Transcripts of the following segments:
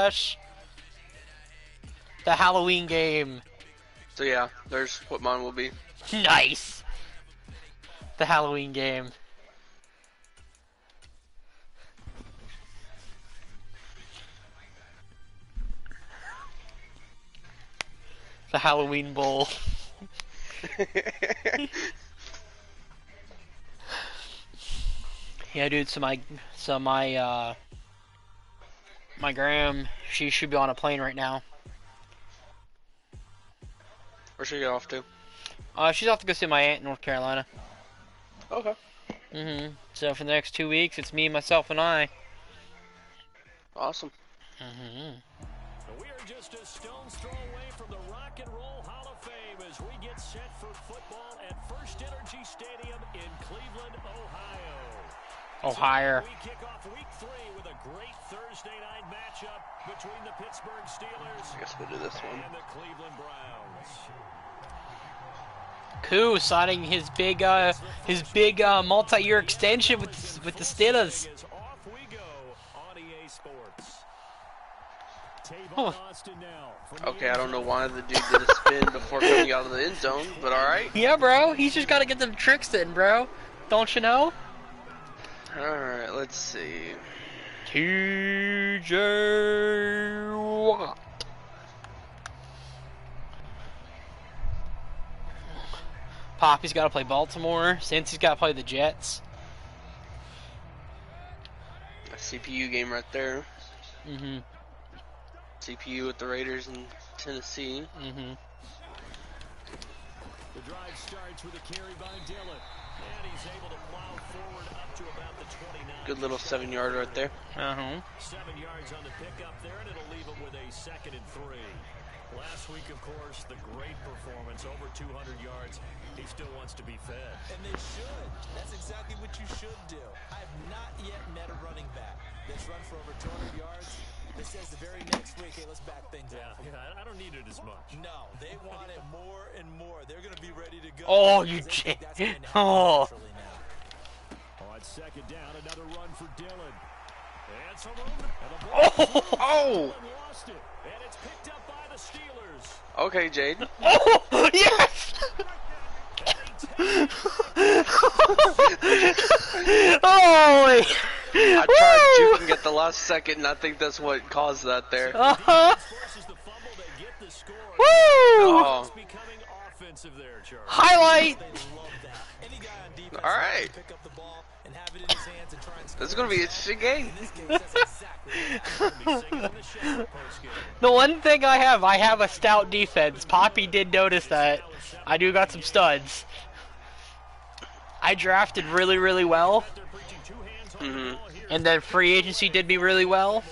gosh. The Halloween game. So yeah, there's what mine will be. Nice. The Halloween game. The Halloween Bowl. Yeah, dude. So my Graham, she should be on a plane right now. Where's she get off to? She's off to go see my aunt in North Carolina. Okay. So for the next 2 weeks, it's me, myself, and I. Awesome. We are just a stone's throw away from the Rock and Roll Hall of Fame as we get set for football at First Energy Stadium in Cleveland, Ohio. So we kick off week 3 with a great Thursday night matchup between the Pittsburgh Steelers I guess we'll do this one. and the Cleveland Browns. Koo signing his big multi-year extension with the Steelers. Off we go on EA Sports. Oh. Okay, I don't know why the dude did a spin before coming out of the end zone, but alright. Yeah, bro. He's just got to get them tricks in, bro. Don't you know? Alright, let's see. TJ Watt. Poppy's got to play Baltimore. Cincy's got to play the Jets. A CPU game right there. CPU with the Raiders in Tennessee. The drive starts with a carry by Dillon. And he's able to plow forward up to about the 29. Good little 7-yard right there. 7 yards on the pickup there, and it'll leave him with a 2nd and 3. Last week, of course, the great performance, over 200 yards. He still wants to be fed. And they should. That's exactly what you should do. I have not yet met a running back that's run for over 200 yards. This says the very next week, hey, let's back things up. Yeah, I don't need it as much. No, they want it more and more. They're going to be ready to go. Oh, you oh. On 2nd down, another run for Dillon. And some room. Oh! Lost it. And it's picked up by the Steelers. Okay, Jade. Oh, yes! Holy! I tried to juke and get the last second, and I think that's what caused that there. Woo! Oh. Highlight! Alright. This is going to be an interesting game. The one thing I have a stout defense. Poppy did notice that. I do got some studs. I drafted really, really well. And then free agency did me really well.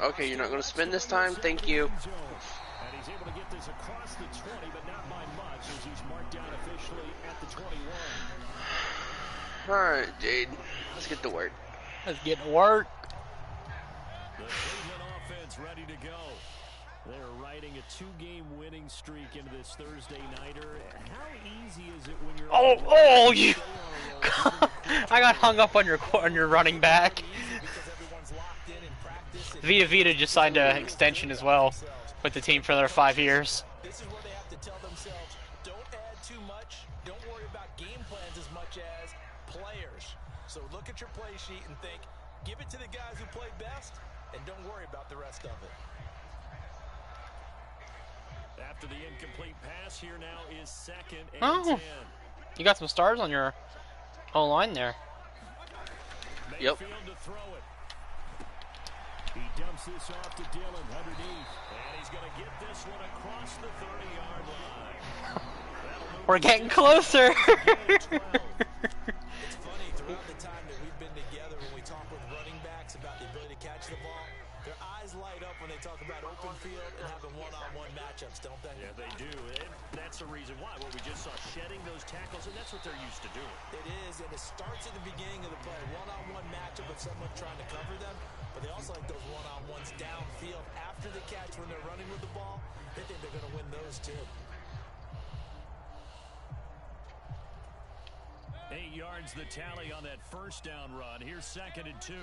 Okay, you're not going to spin this time? Thank you. And he's able to get this across the 20, but not by much as he's marked down officially at the 21. Alright, Jade. Let's get to work. Let's get to work. The Cleveland offense ready to go. They're riding a 2-game winning streak into this Thursday nighter. How easy is it when you're Oh, you! I got hung up on your running back. Vita just signed an extension as well with the team for their 5 years. This is where they have to tell themselves, don't add too much, don't worry about game plans as much as players. So look at your play sheet and think, give it to the guys who play best, and don't worry about the rest of it. After the incomplete pass, here now is 2nd and 10. You got some stars on your whole line there. Yep. Mayfield to throw it. He dumps this off to Dillon underneath, and he's going to get this one across the 30-yard line. We're getting closer. It's funny, throughout the time that we've been together, when we talk with running backs about the ability to catch the ball, their eyes light up when they talk about open field and having one-on-one matchups, don't they? Yeah, they do. And that's the reason why. Well, we just saw shedding those tackles, and that's what they're used to doing. It is, and it starts at the beginning of the play. One-on-one matchup of someone trying to cover them, but they also like those one-on-ones downfield after the catch when they're running with the ball. They think they're going to win those too. 8 yards the tally on that first down run. Here's 2nd and 2.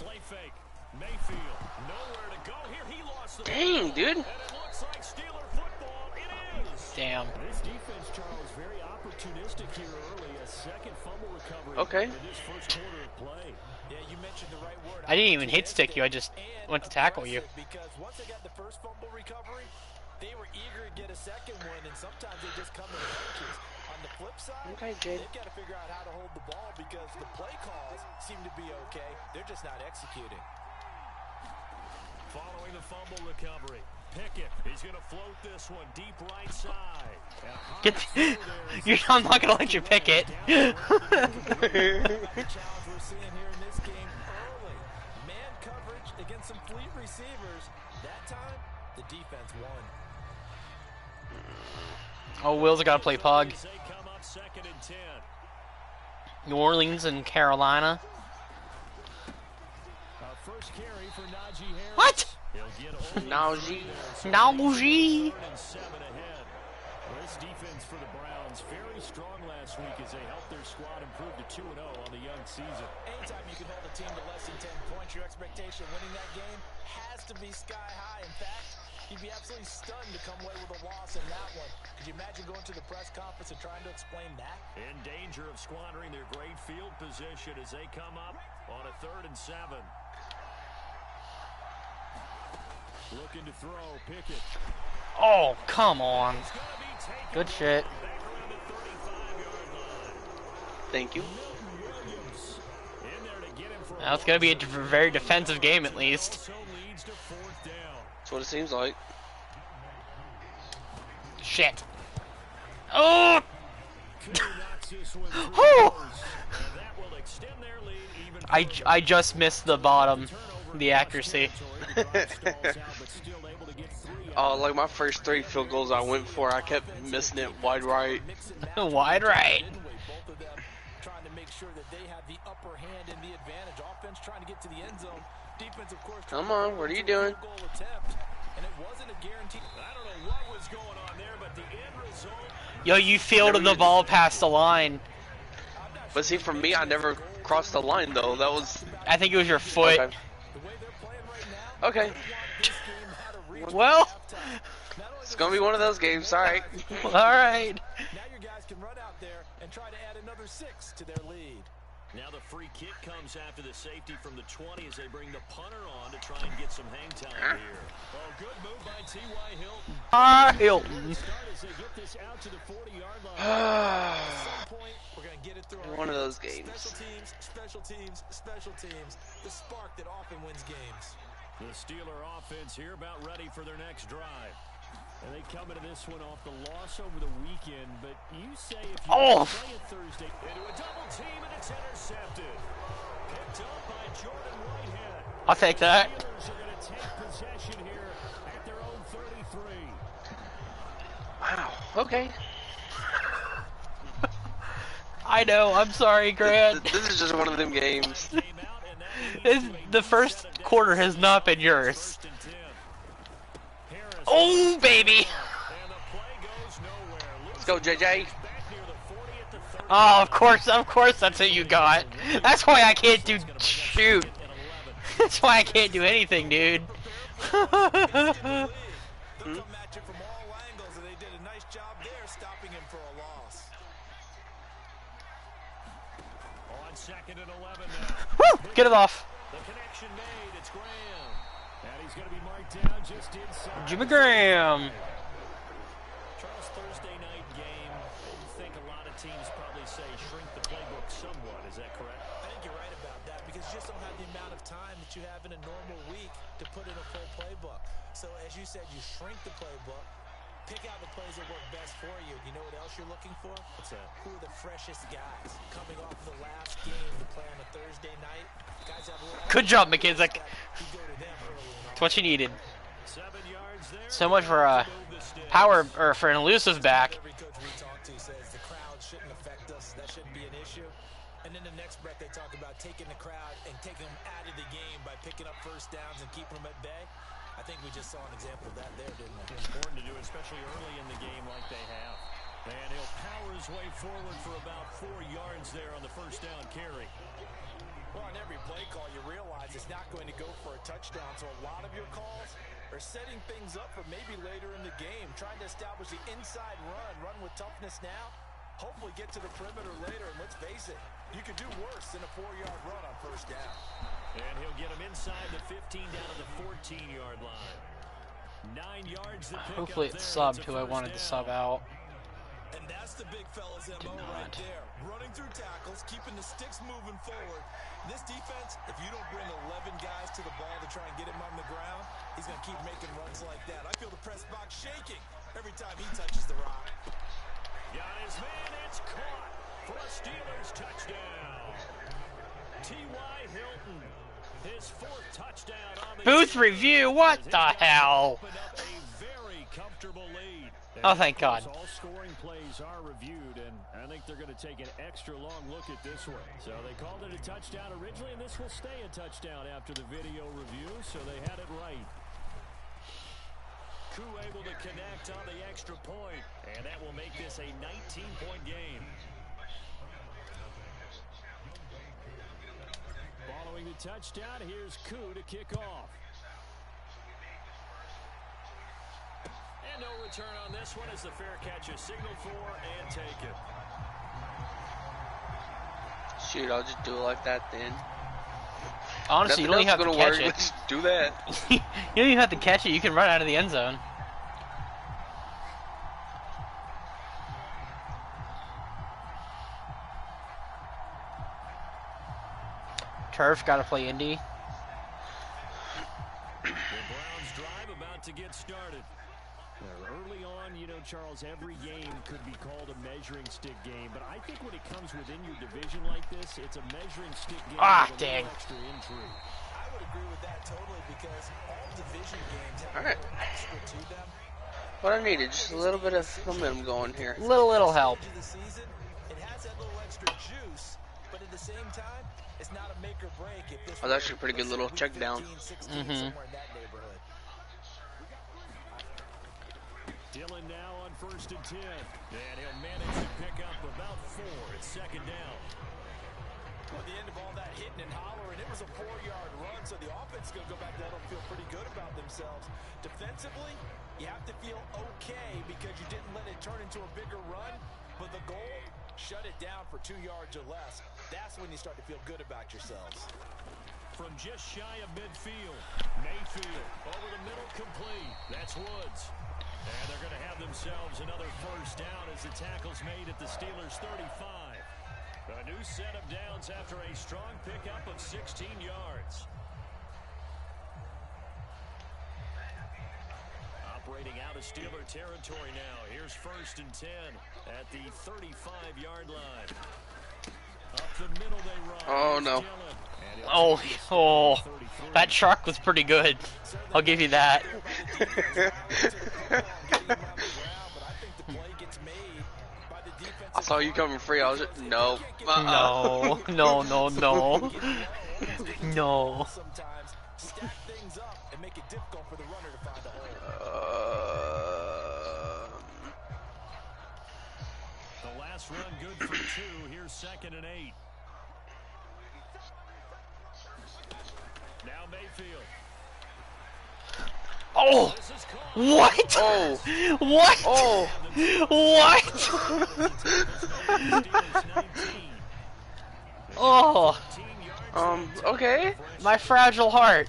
Play fake. Mayfield, nowhere to go here. He lost the Dang, dude. and it looks like Steeler football. It is. Damn. This defense, Charles, very opportunistic here early. A second fumble recovery. Okay. In this first quarter of play. Yeah, you mentioned the right word. I didn't even hit stick you. I just went to tackle you. Because once they got the first fumble recovery, they were eager to get a second one, and sometimes they just come in bunches. On the flip side, Okay, Jade. they've got to figure out how to hold the ball because the play calls seem to be okay. They're just not executing. Following the fumble recovery, Pickett, he's going to float this one deep right side. Get. I'm not gonna let you pick it. The challenge we're seeing here in this game early. Man coverage against some fleet receivers. That time, the defense won. Oh, Will's got to play Pug. They come up 2nd and 10. New Orleans and Carolina. First carry for Najee Harris. What? He'll get over Najee. Najee. 3rd and 7 ahead. Well, this defense for the Browns very strong last week as they helped their squad improve to 2-0 on the young season. Anytime you can hold a team to less than 10 points, your expectation of winning that game has to be sky high. In fact, you'd be absolutely stunned to come away with a loss in that one. Could you imagine going to the press conference and trying to explain that? In danger of squandering their great field position as they come up on a 3rd and 7. Looking to throw, Pickett. Oh, come on. Good shit. Back around the 35-yard line. Thank you. Williams in there to get him for Now it's gonna be a very defensive game at least. also leads to 4th down. That's what it seems like. Shit. Oh. Knocks this one through Whew. close, and that will extend their lead even further. I just missed the bottom, the accuracy. Oh, like my first 3 field goals I went for, I kept missing it wide right. Wide right. Both of them trying to make sure that they have the upper hand and the advantage. Offense trying to get to the end zone. Defense, of course. Come on, what are you doing? Goal attempt, and it wasn't a guarantee. I don't know what was going on there, but the end result. Yo, you fielded the ball past the line. But see, for me, I never crossed the line, though. That was... I think it was your foot. Okay. The way they're playing right now, Okay. this game had a reach Well. at halftime. Not only It's gonna be one of those games, alright. All right. now your guys can run out there and try to add another 6 to their lead. Now the free kick comes after the safety from the 20 as they bring the punter on to try and get some hang time here. Oh, good move by T.Y. Hilton. Hilton. Start as they get this out to the 40-yard line. At some point, we're going to get it through our One of those hands. games. Special teams, special teams, special teams. The spark that often wins games. The Steeler offense here about ready for their next drive. And they come into this one off the loss over the weekend, but you say if you play it Thursday into a double team and it's intercepted. Picked up by Jordan Whitehead. I'll take that. Steelers are going to take possession here at their own 33. Wow, okay. I know. I'm sorry, Grant. This is just one of them games. Came out, and that leads to a The first quarter has not been yours. 1st and 10. Harris Oh, baby. and the play goes nowhere. Let's go, JJ. Back near the 40 at the 30. Oh, of course that's what you got. That's why I can't do shoot. That's why I can't do anything, dude. They'll come at you from all angles, and they did a nice job there stopping him for a loss. On 2nd and 11 now. Woo! Get it off. The connection made. It's Graham. And he's going to be marked down just inside. Jimmy Graham. Charles, Thursday night game. I think a lot of teams probably say shrink the playbook somewhat. Is that correct? I think you're right about that because you just don't have the amount of time that you have in a normal week to put in a full playbook. So as you said, you shrink the playbook, pick out the plays that work best for you. You know what else you're looking for? What's that? Who are the freshest guys coming off the last game to play on a Thursday night? Guys have a little Good job, McKissick. you go to them early and That's what you needed. 7 yards there. So much for power, or for an elusive back. Every coach we talk to says the crowd shouldn't affect us. That shouldn't be an issue. And then the next breath they talk about taking the crowd and taking them out of the game by picking up first downs and keeping them at bay. I think we just saw an example of that there, didn't we? Important to do, especially early in the game like they have. And he'll power his way forward for about 4 yards there on the first down carry. Well, on every play call, you realize it's not going to go for a touchdown, so a lot of your calls are setting things up for maybe later in the game, trying to establish the inside run with toughness now, hopefully get to the perimeter later, and let's face it, you could do worse than a 4-yard run on first down. And he'll get him inside the 15 down to the 14-yard line. 9 yards. Hopefully it's subbed who I wanted to sub out. And that's the big fella's MO right there. Running through tackles, keeping the sticks moving forward. This defense, if you don't bring 11 guys to the ball to try and get him on the ground, he's going to keep making runs like that. I feel the press box shaking every time he touches the rock. Got his man, it's caught for a Steelers touchdown. T.Y. Hilton, his 4th touchdown on the Booth review, what the hell? A very comfortable lead. Oh, thank God. All scoring plays are reviewed, and I think they're going to take an extra long look at this one. So they called it a touchdown originally, and this will stay a touchdown after the video review, so they had it right. Koo able to connect on the extra point, and that will make this a 19-point game. Following the touchdown, here's Koo to kick off. And no return on this one as the fair catch is signaled for and taken. Shoot, I'll just do it like that then. Honestly, you don't even have to catch it. Let's do that. You don't even have to catch it. You can run out of the end zone. Turf got to play Indy. The Browns drive about to get started. Early on, you know, Charles, every game could be called a measuring stick game, but I think when it comes within your division like this, it's a measuring stick game. Ah, dang. Extra intrigue. I would agree with that totally because all division games have a little extra to them. What I needed, just a little bit of momentum going here. Little help. The season, it has that little extra juice, but at the same time, it's not a make or break. If this was actually a pretty good little check down. Somewhere in that neighborhood. Dillon now on 1st and 10. And he'll manage to pick up about 4. It's 2nd down. Well, the end of all that hitting and hollering, it was a 4-yard run, so the offense is going to go back there and feel pretty good about themselves. Defensively, you have to feel okay because you didn't let it turn into a bigger run, but the goal, shut it down for 2 yards or less. That's when you start to feel good about yourselves. From just shy of midfield, Mayfield over the middle complete. That's Woods. And they're going to have themselves another 1st down as the tackle's made at the Steelers' 35. A new set of downs after a strong pickup of 16 yards. Operating out of Steeler territory now. Here's 1st and 10 at the 35-yard line. Up the middle they run. Oh, no. Oh, that truck was pretty good. I'll give you that. I saw you coming free. I was just, no. No. No. Sometimes stack things up and make it difficult for the runner to find a hole. The last run good for 2. Here's 2nd and 8. Now Mayfield. Oh! What? Oh! What? Oh! What? Oh! Okay. My fragile heart.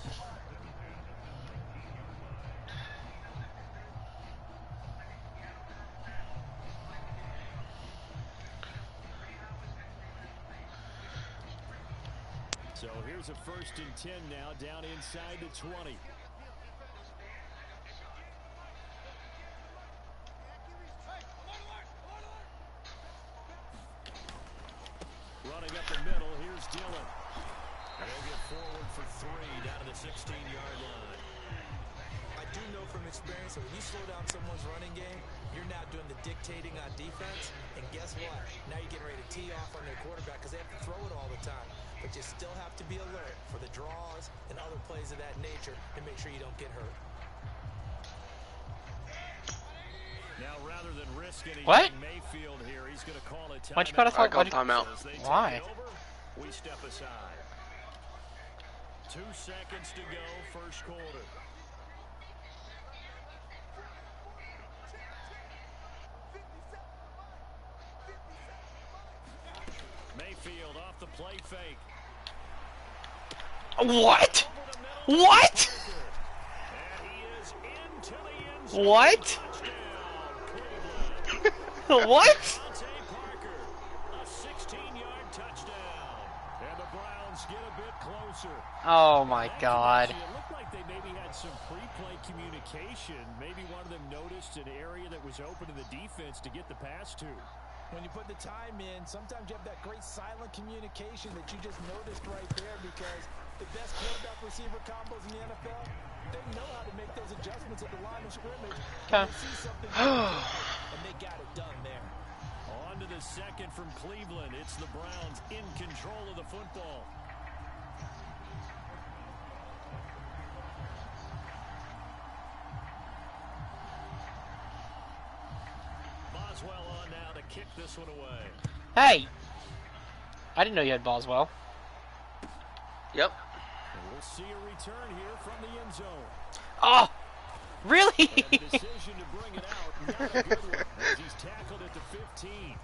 So here's a 1st and 10 now, down inside the 20. Running up the middle, here's Dillon. And they'll get forward for 3 down to the 16-yard line. I do know from experience that when you slow down someone's running game, you're now doing the dictating on defense. And guess what? Now you're getting ready to tee off on their quarterback because they have to throw it all the time. But you still have to be alert for the draws and other plays of that nature and make sure you don't get hurt. Now, rather than risk anything, What? Mayfield here, he's going to call a timeout. Why'd you call a I called timeout. Why? We step aside. 2 seconds to go, first quarter. Mayfield off the play fake. What? What? What? What? A 16-yard touchdown. And the Browns get a bit closer. Oh my God. It looked like they maybe had some pre-play communication. Maybe one of them noticed an area that was open to the defense to get the pass to. When you put the time in, sometimes you have that great silent communication that you just noticed right there, because the best quarterback receiver combos in the NFL, they know how to make those adjustments at the line of scrimmage. Okay. They see something and they got it done there. On to the second from Cleveland. It's the Browns in control of the football. Boswell on now to kick this one away. Hey! I didn't know you had Boswell. Yep. And we'll see a return here from the end zone. Oh! Really? And the decision to bring it out, not a good one, as he's tackled at the 15.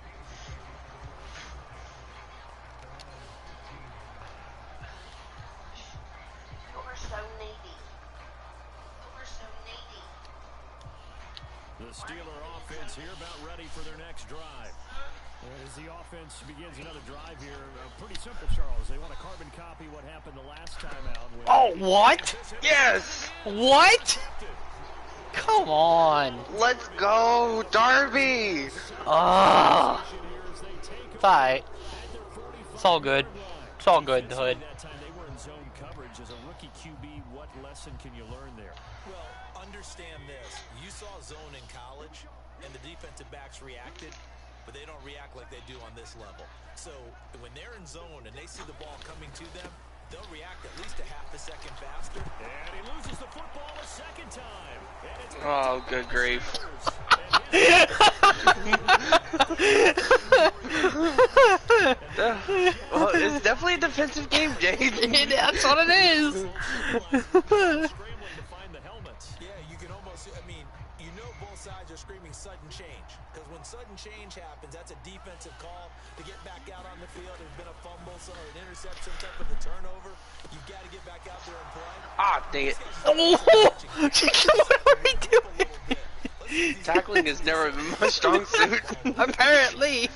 The Steeler offense here about ready for their next drive. As the offense begins another drive here, pretty simple, Charles. They want to carbon copy what happened the last time out. Oh, what? Yes! What? Come on. Let's go, Darby! Ah. It's alright. It's all good. It's all good, the hood. That time they were in zone coverage. As a rookie QB, what lesson can you learn there? Well, understand this. You saw zone in college, and the defensive backs reacted, but they don't react like they do on this level. So when they're in zone and they see the ball coming to them, they'll react at least a half a second faster. And he loses the football a second time. And it's Oh, good grief. Well, it's definitely a defensive game, Jade. That's what it is. scrambling to find the helmets. Yeah, you can almost, I mean, you know both sides are screaming sudden change. Because when sudden change happens, that's a defensive call to get back out on the field. There's been a fumble, so an interception, some type of a turnover. You've got to get back out there and play. Ah, dang it. Oh! What are we doing? Tackling has never been my strong suit. Apparently.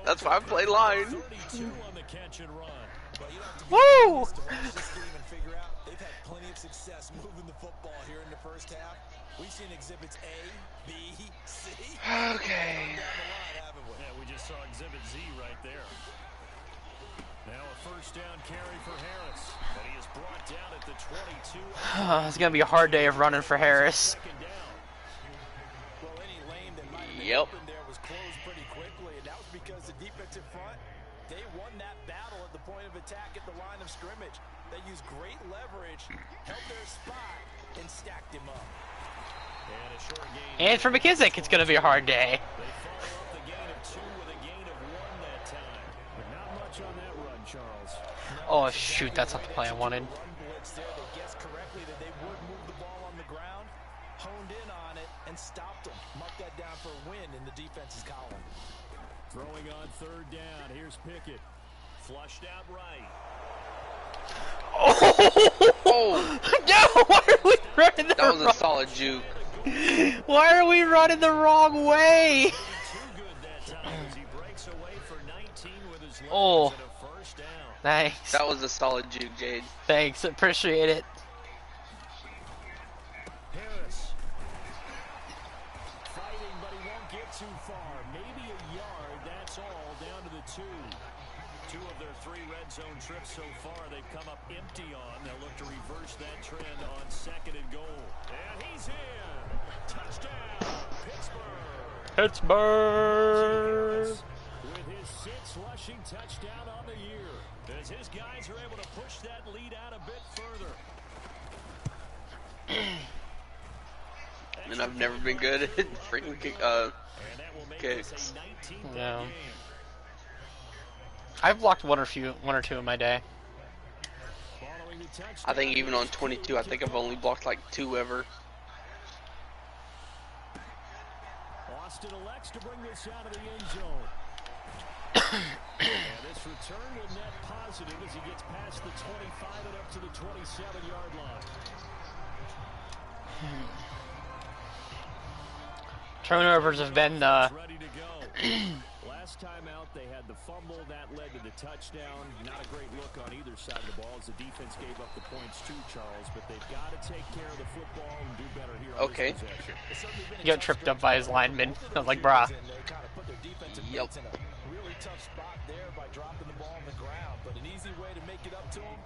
That's why I play line. 32 on the catch and run. Woo! To watch this game and figure out they've had plenty of success moving the football here in the first half. We've seen exhibits A, B, C. Okay. Down the line, haven't we? Yeah, we just saw Exhibit Z right there. Now a first down carry for Harris. And he is brought down at the 22. It's gonna be a hard day of running for Harris. Second down. Well, any lane that might have been Yep. open there was closed pretty quickly, and that was because the defensive front, they won that battle at the point of attack at the line of scrimmage. They used great leverage, held their spot, and stacked him up. And a short gain. And for McKissick, it's gonna be a hard day. They follow up the gain of 2 with a gain of 1 that time. But not much on that run, Charles. Oh shoot, that's not the play I wanted. Run blitz there. They guessed correctly that they would move the ball on the ground, honed in on it, and stopped them. Mark that down for a win in the defense's column. Throwing on third down. Here's Pickett. Flushed out right. Oh, No! Why are we running the that was a wrong? solid juke. Why are we running the wrong way? Too good that time as he breaks away for 19 with his legs Oh. and a first down. Thanks. That was a solid juke, Jade. Thanks. Appreciate it. Harris. Fighting, but he won't get too far. Maybe a yard, that's all, down to the 2. 2 of their 3 red zone trips so far they've come up empty on. They'll look to reverse that trend on 2nd and goal. And he's in. Touchdown, Pittsburgh. Pittsburgh. With his 6th rushing touchdown on the year, as his guys are able to push that lead out a bit further. And I've never been good at freaking And that will make kicks. this a 19-point No. game. I've blocked one or two in my day. Following I think even on 22, I think I've only blocked like 2 ever. Austin elects to bring this out of the end zone. And this return will net positive as he gets past the 25 and up to the 27-yard line. Turnovers have been Ready to go. Last time out, they had the fumble that led to the touchdown. Not a great look on either side of the ball as the defense gave up the points too, Charles. But they've got to take care of the football and do better here on this possession. he got tripped up by his lineman. I was like, brah. Yep. Really tough spot there by dropping the ball on the ground, but an easy way to make it up to him.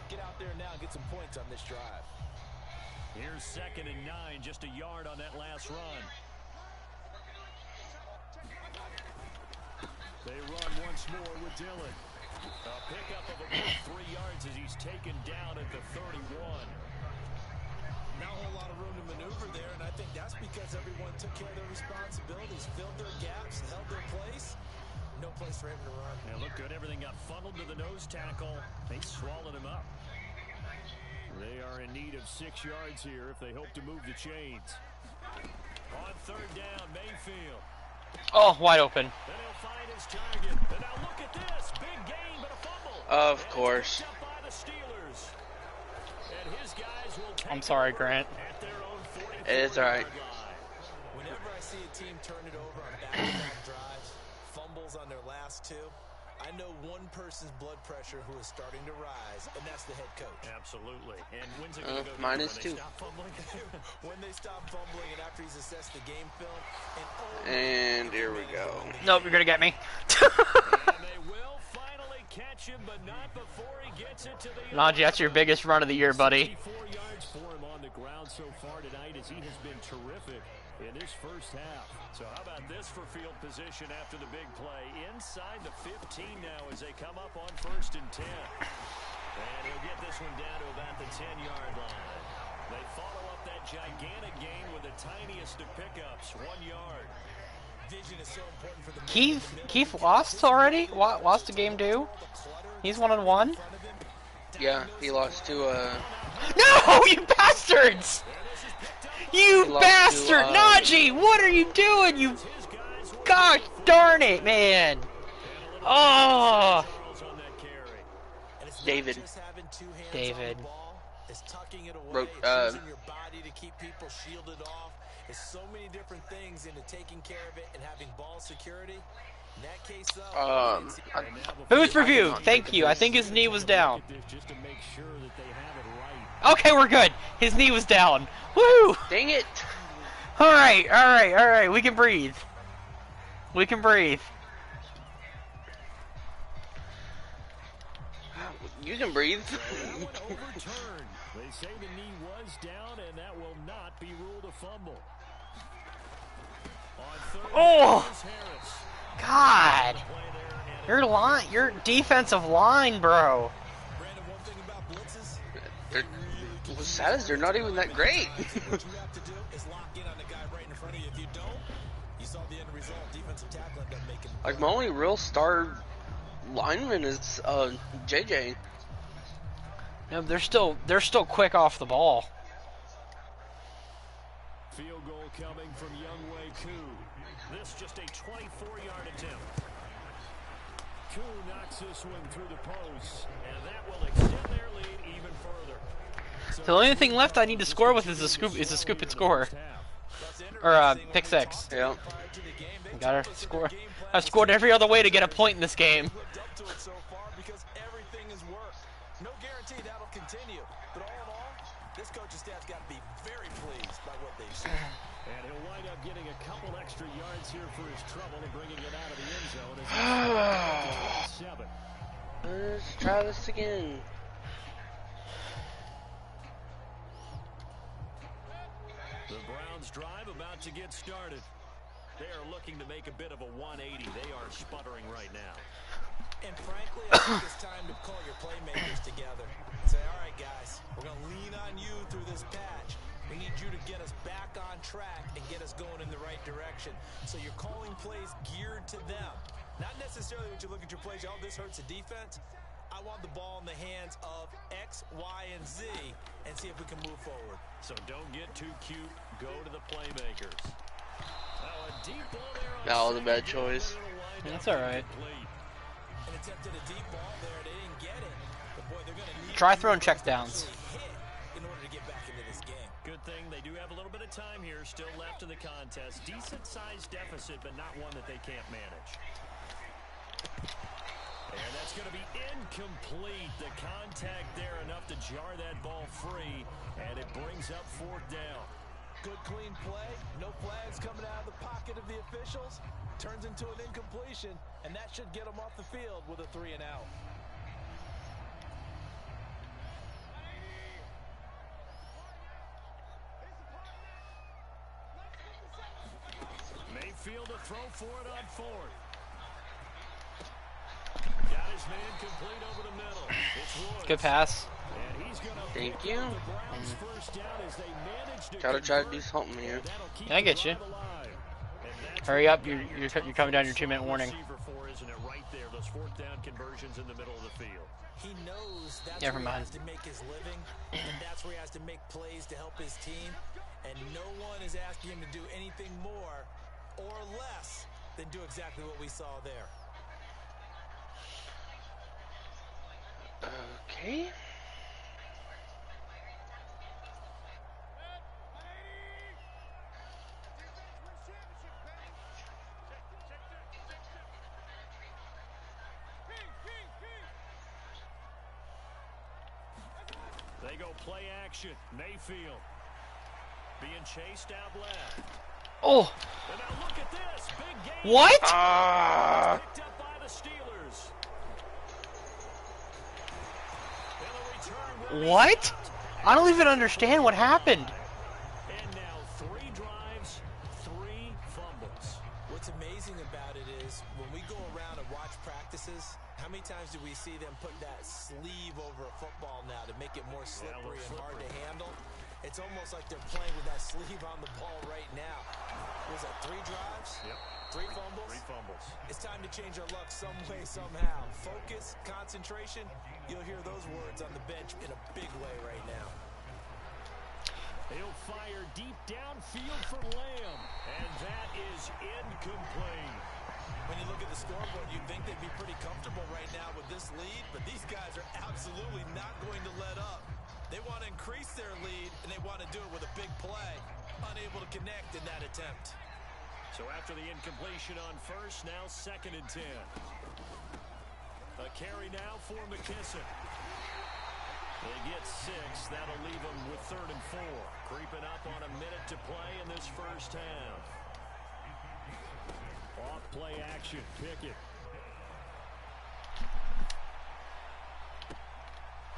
Get out there now and get some points on this drive. Here's 2nd and 9, just a yard on that last run. They run once more with Dillon. A pickup of about 3 yards as he's taken down at the 31. Not a whole lot of room to maneuver there, and I think that's because everyone took care of their responsibilities, filled their gaps, held their place. No place for him to run. They look good. Everything got funneled to the nose tackle. They swallowed him up. They are in need of 6 yards here if they hope to move the chains. On 3rd down, Mayfield. Oh, wide open. Then he'll find his target. And now look at this. Big gain, but a fumble. Of course. By the Steelers. And his guys will take I'm sorry, Grant. at their own 44 It's alright. Whenever I see a team turn it over on back-to-back drives, fumbles on their last 2, I know one person's blood pressure who is starting to rise, and that's the head coach. Absolutely. And when's it going to go? Mine is when 2. they stop fumbling? When they stop fumbling and after he's assessed the game film. And here we go. Nope, you're gonna get me. And they will finally catch him, but not before he gets it to the Najee, that's your biggest run of the year, buddy. 64 yards for him on the ground so far tonight as he has been terrific in his first half. So how about this for field position after the big play? Inside the 15 now as they come up on 1st and 10. And he'll get this one down to about the 10-yard line. They follow up that gigantic gain with the tiniest of pickups, 1 yard. Vision is so important for the Keith lost already? Lost to game 2? He's 1-1? Yeah, he lost to No, you bastards! You lost bastard! to, Najee, what are you doing? You... Gosh darn it, man! Oh! David. David. Is tucking it away, Wrote, using your body to keep people shielded off. There's so many different things into taking care of it and having ball security. In that case, though, Booth review, thank you. I think his knee was down. Just to make sure that they have it right. Okay, we're good. His knee was down. Woo! Dang it. Alright. We can breathe. We can breathe. You can breathe. That one overturned. They say the knee was down, and that will not be ruled a fumble. On 3rd, Oh! Harris. God. Your defensive line, bro. Brandon, one thing about blitzes, What's sad is they're not even that great. what you have to do is lock in on the guy right in front of you. If you don't, you saw the end result. Defensive tackle ended up making. Like, my only real star lineman is JJ. No, they're still quick off the ball. Field goal coming from Younghoe Koo. This just a 24-yard attempt. Koo knocks this one through the post, and that will extend their lead even further. So the only thing left I need to score with is a scoop and score. Or pick 6. Yeah. Gotta score. I've scored every other way to get a point in this game. No guarantee that'll continue, but all in all, this coaching staff's got to be very pleased by what they've seen. And he'll wind up getting a couple extra yards here for his trouble and bringing it out of the end zone. As 27. Let's try this again. The Browns drive about to get started. They are looking to make a bit of a 180. They are sputtering right now. And frankly, I think it's time to call your playmakers together and say, all right, guys, we're going to lean on you through this patch. We need you to get us back on track and get us going in the right direction. So you're calling plays geared to them. Not necessarily when you look at your plays, oh, this hurts the defense. I I want the ball in the hands of X, Y, and Z and see if we can move forward. So don't get too cute. Go to the playmakers. Oh, a deep ball there on That was a bad choice. That's all right. An attempt at a deep ball there. They didn't get it. But boy, they're going to need Try throwing check downs. in order to get back into this game. Good thing they do have a little bit of time here still left in the contest. Decent sized deficit, but not one that they can't manage. And that's going to be incomplete. The contact there enough to jar that ball free, and it brings up 4th down. Good clean play. No flags coming out of the pocket of the officials. Turns into an incompletion, and that should get them off the field with a 3 and out. Mayfield to throw for it on 4th. Got his man complete over the middle. It's Woods. Good pass. And he's gonna Thank you. the Browns first down as they manage to Gotta try to convert, do something here. and that'll keep Yeah, I get the you. drive alive. And that's Hurry what up, you're coming down your 2-minute warning. receiver for, isn't it? Right there, those 4th down conversions in the middle of the field. He knows that's Never where mind. he has to make his living, and that's where he has to make plays to help his team. And no one is asking him to do anything more or less than do exactly what we saw there. Okay. They go play action. Mayfield being chased out left. Oh, And now look at this. Big game. what? Ah. Picked up by the Steelers. And the return will be What? stopped. I don't even understand what happened. And now 3 drives, 3 fumbles. What's amazing about it is when we go around and watch practices, how many times do we see them put that sleeve over a football now to make it more slippery and hard to handle? It's almost like they're playing with that sleeve on the ball right now. Was that 3 drives? Yep. 3 fumbles? 3 fumbles. It's time to change our luck some way, somehow. Focus, concentration, you'll hear those words on the bench in a big way right now. He'll fire deep downfield for Lamb. And that is incomplete. When you look at the scoreboard, you'd think they'd be pretty comfortable right now with this lead, but these guys are absolutely not going to let up. They want to increase their lead, and they want to do it with a big play. Unable to connect in that attempt. So after the incompletion on first, now 2nd and 10. A carry now for McKissick. They get 6. That'll leave them with 3rd and 4. Creeping up on a minute to play in this first half. Off play action. Pickett.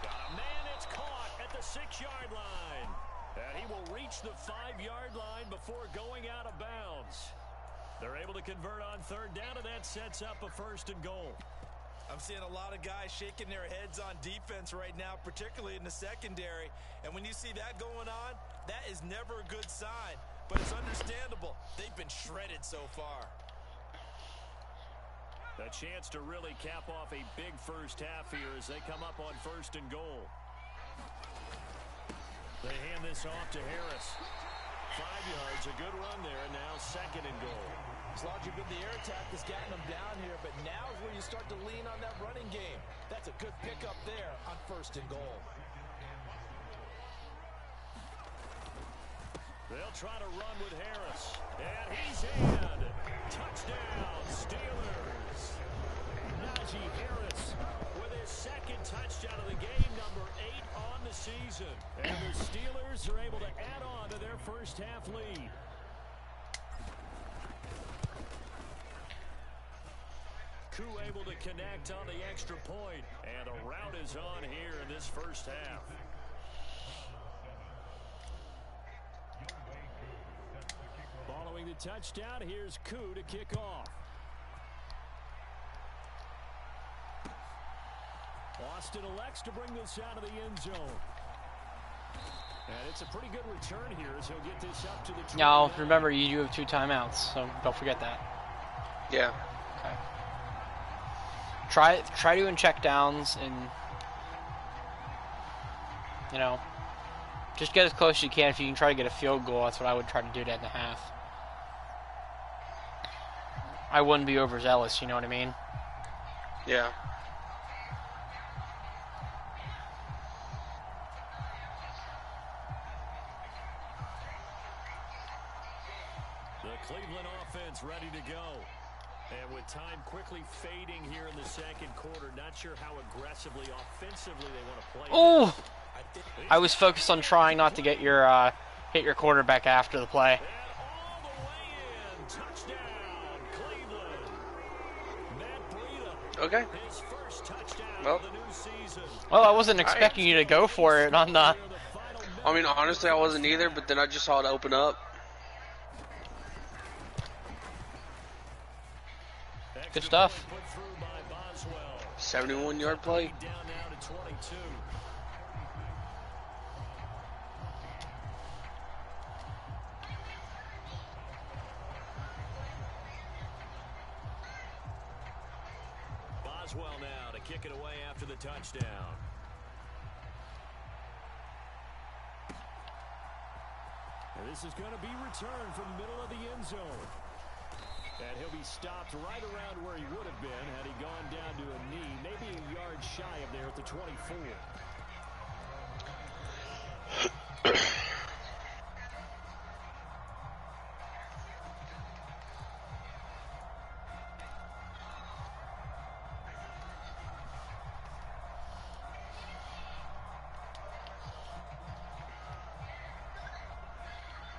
Got a man. It's caught at the 6-yard line. And he will reach the 5-yard line before going out of bounds. They're able to convert on 3rd down, and that sets up a 1st and goal. I'm seeing a lot of guys shaking their heads on defense right now, particularly in the secondary. And when you see that going on, that is never a good sign. But it's understandable. They've been shredded so far. A chance to really cap off a big first half here as they come up on 1st and goal. They hand this off to Harris. 5 yards, a good run there, and now 2nd and goal. It's largely been the air attack that's gotten them down here, but now is where you start to lean on that running game. That's a good pickup there on 1st and goal. They'll try to run with Harris. And he's in. Touchdown, Steelers. Najee Harris with his 2nd touchdown of the game, number 8 on the season. And the Steelers are able to add on to their first half lead. Koo able to connect on the extra point. And a rout is on here in this first half. Following the touchdown, here's Koo to kick off. Austin elects to bring this out of the end zone. And it's a pretty good return here as he'll get this up to the 29. Now, remember, you do have 2 timeouts, so don't forget that. Yeah. Okay. Try doing check downs and, you know, just get as close as you can. If you can try to get a field goal, that's what I would try to do to end the half. I wouldn't be overzealous, you know what I mean? Yeah. The Cleveland offense ready to go. And with time quickly fading here in the second quarter, not sure how aggressively, offensively they want to play. Oh! I was focused on trying not to get your hit your quarterback after the play. And all the way in. Touchdown, Cleveland. Matt Breida. Okay. His first touchdown Well. of the new season. Well, I wasn't expecting you to go for it on the... I mean, honestly, I wasn't either, but then I just saw it open up. Good stuff. 71-yard play. Down now to 22. Boswell now to kick it away after the touchdown. And this is going to be returned from the middle of the end zone. And he'll be stopped right around where he would have been had he gone down to a knee, maybe a yard shy of there at the 24.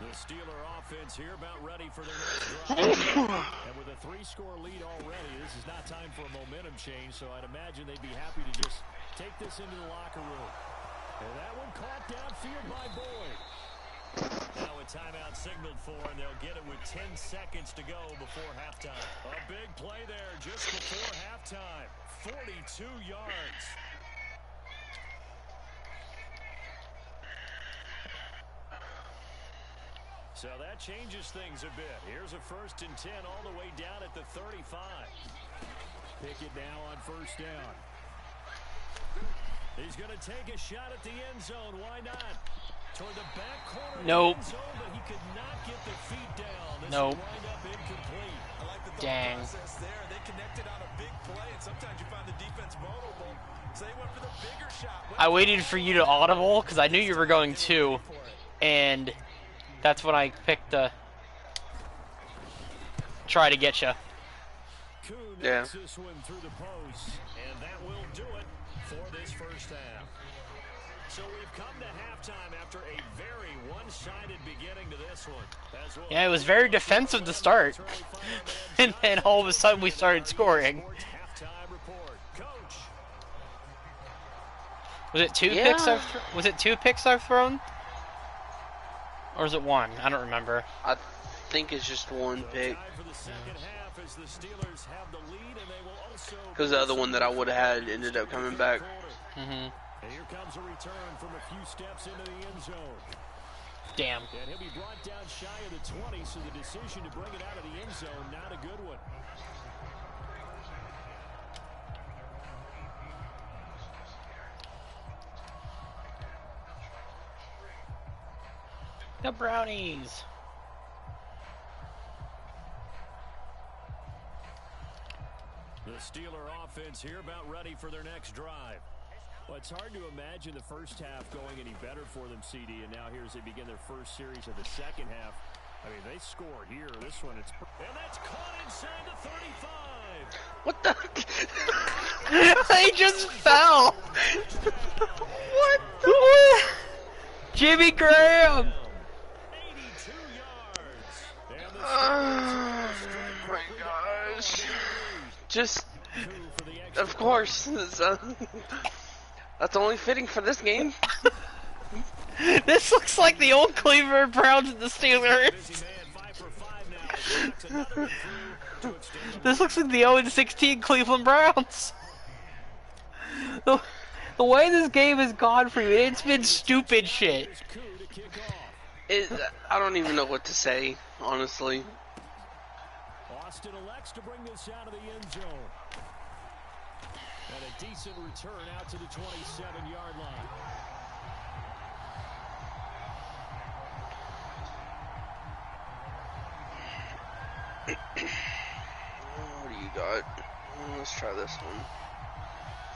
The Steeler offense here about ready for their next drive. And with a 3-score lead already, this is not time for a momentum change, so I'd imagine they'd be happy to just take this into the locker room. And that one caught downfield by Boyd. Now a timeout signaled for, and they'll get it with 10 seconds to go before halftime. A big play there just before halftime. 42 yards. So that changes things a bit. Here's a 1st and 10 all the way down at the 35. Pickett now on 1st down. He's going to take a shot at the end zone. Why not? Toward the back corner Nope. of the end zone, but he could not get the feet down. This Nope. will wind up incomplete. I like the thought Dang. process there. They connected on a big play, and sometimes you find the defense vulnerable. So they went for the bigger shot. I waited for you to audible because I knew you were going to, and that's when I picked the try to get you. Kuhn Yeah. knocks this one through the post, and that will do it for this first half. So we've come to halftime after a very one-sided beginning to this one. As well. Yeah, it was very defensive to start, and then all of a sudden we started scoring. Halftime report. Coach. Was it two Yeah. picks? Was it 2 picks I've thrown, or is it 1? I don't remember. I think it's just one pick. Time for the second half as the Steelers have the lead, and they will also Because the other one that I would have had ended up coming back. Mm-hmm. And here comes a return from a few steps into the end zone. Damn. And he'll be brought down shy of the 20, so the decision to bring it out of the end zone, not a good one. The Brownies. The Steeler offense here about ready for their next drive. Well, it's hard to imagine the first half going any better for them, CD, and now here as they begin their first series of the second half. I mean, they score here. This one, it's... And that's caught inside the 35. What the? They just fell. What? Jimmy Graham. 82 yards. And the Oh my gosh. Just, of course. That's only fitting for this game. This looks like the old Cleveland Browns and the Steelers. This looks like the 0-16 Cleveland Browns. The way this game has gone for you, it's been stupid shit. I don't even know what to say, honestly. Austin elects to bring this out of the end zone. And a decent return out to the 27-yard line. What do you got? Let's try this one.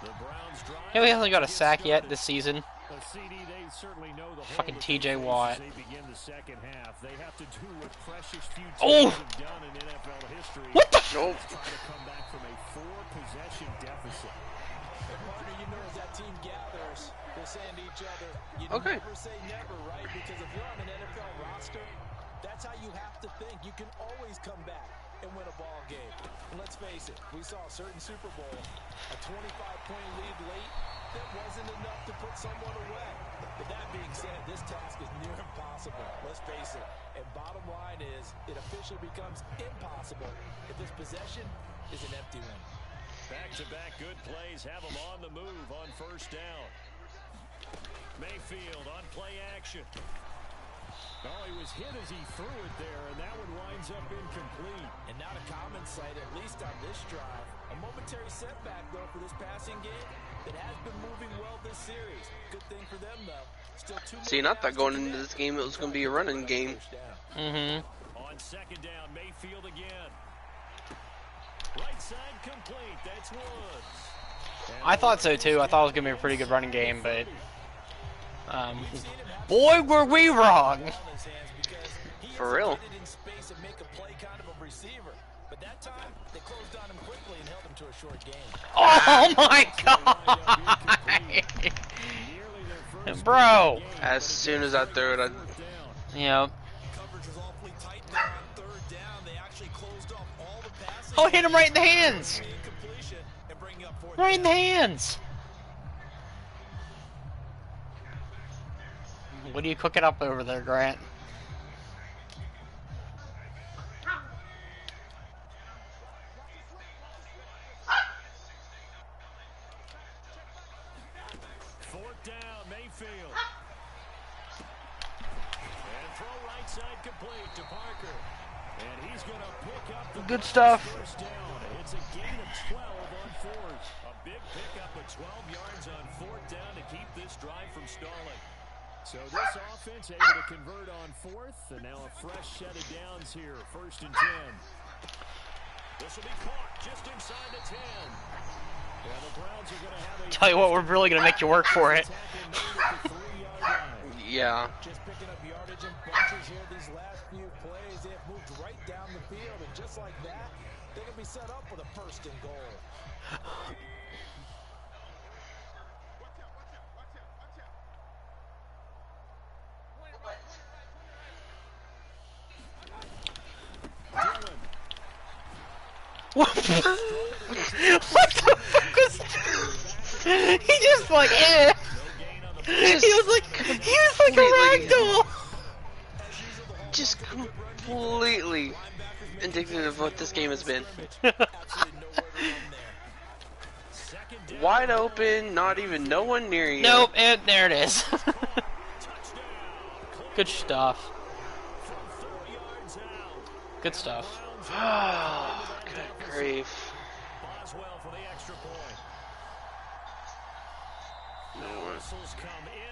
The Browns drive. Yeah, he hasn't got a sack yet this season. A CD, they certainly know the Fucking hole TJ that they Watt. face as they begin the second half. They have to do what precious few Oh! teams have done in NFL history. What the? Nope. Try to come back from a 4-possession deficit. And partner, you know, as that team gathers, they're saying to each other, you Okay. never say never, right? Because if you're on an NFL roster, that's how you have to think. You can always come back and win a ball game. And let's face it, we saw a certain Super Bowl, a 25-point lead late, that wasn't enough to put someone away. But that being said, this task is near impossible. Let's face it. And bottom line is, it officially becomes impossible if this possession is an empty one. Back-to-back good plays have them on the move on first down. Mayfield on play action. Oh, he was hit as he threw it there, and that one winds up incomplete. And not a common sight, at least on this drive. A momentary setback, though, for this passing game that has been moving well this series. Good thing for them, though. Still two See, more not that downs going to into connect. this game, it was going to be a running game. Mm-hmm. On second down, Mayfield again. Right side complete. That's Woods. I thought so too. I thought it was gonna be a pretty good running game, but boy, were we wrong. For real. But that time, they closed on him quickly and held him to a short game. Oh my god, bro. As soon as I threw it, I... Yep. Coverage was awfully tight there on third down. They actually closed off all the passes. Oh, hit him right in the hands. Incompletion and bringing up fourth Right in the down. hands. What are you cooking up over there, Grant? Fourth down, Mayfield. And throw right side complete to Parker. And he's going to pick up the Good stuff. first down. It's a gain of 12 on fourth. A big pickup of 12 yards on fourth down to keep this drive from stalling. So this offense able to convert on fourth, and now a fresh set of downs here, first and 10. This will be caught just inside the 10. Yeah, the Browns are going to have a... Tell you what, we're really gonna make you work for it. Yeah. Just picking up yardage in bunches here these last few plays. They have moved right down the field, and just like that, they're going to be set up with a first and goal. What the fuck was that? He just like, eh. He was like a ragdoll. Just completely indicative of what this game has been. Wide open, not even no one near you. Nope, and there it is. Good stuff. Good stuff. Good grief.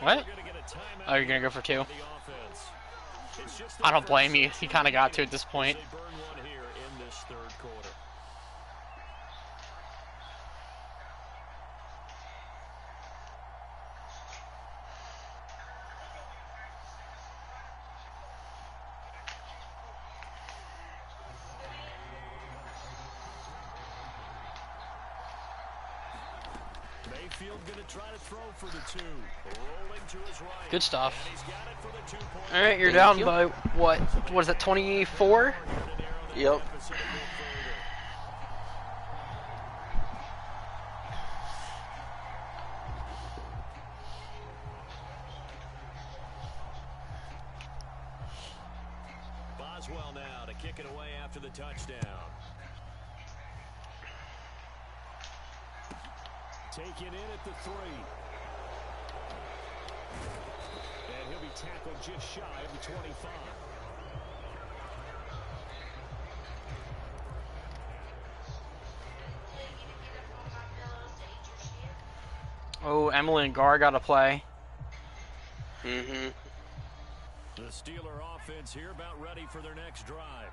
What? Oh, you're gonna go for two? I don't blame you. He kind of got to at this point. Mayfield going to try to throw for the two. Rolling to his right. Good stuff. And he's got it for the 2-point. All right, you're Thank down you. by what? What is that? 24? Yep. Boswell now to kick it away after the touchdown. Taken in at the 3. And he'll be tackled just shy of the 25. Oh, Emily and Gar got to play. Mm-hmm. The Steeler offense here about ready for their next drive.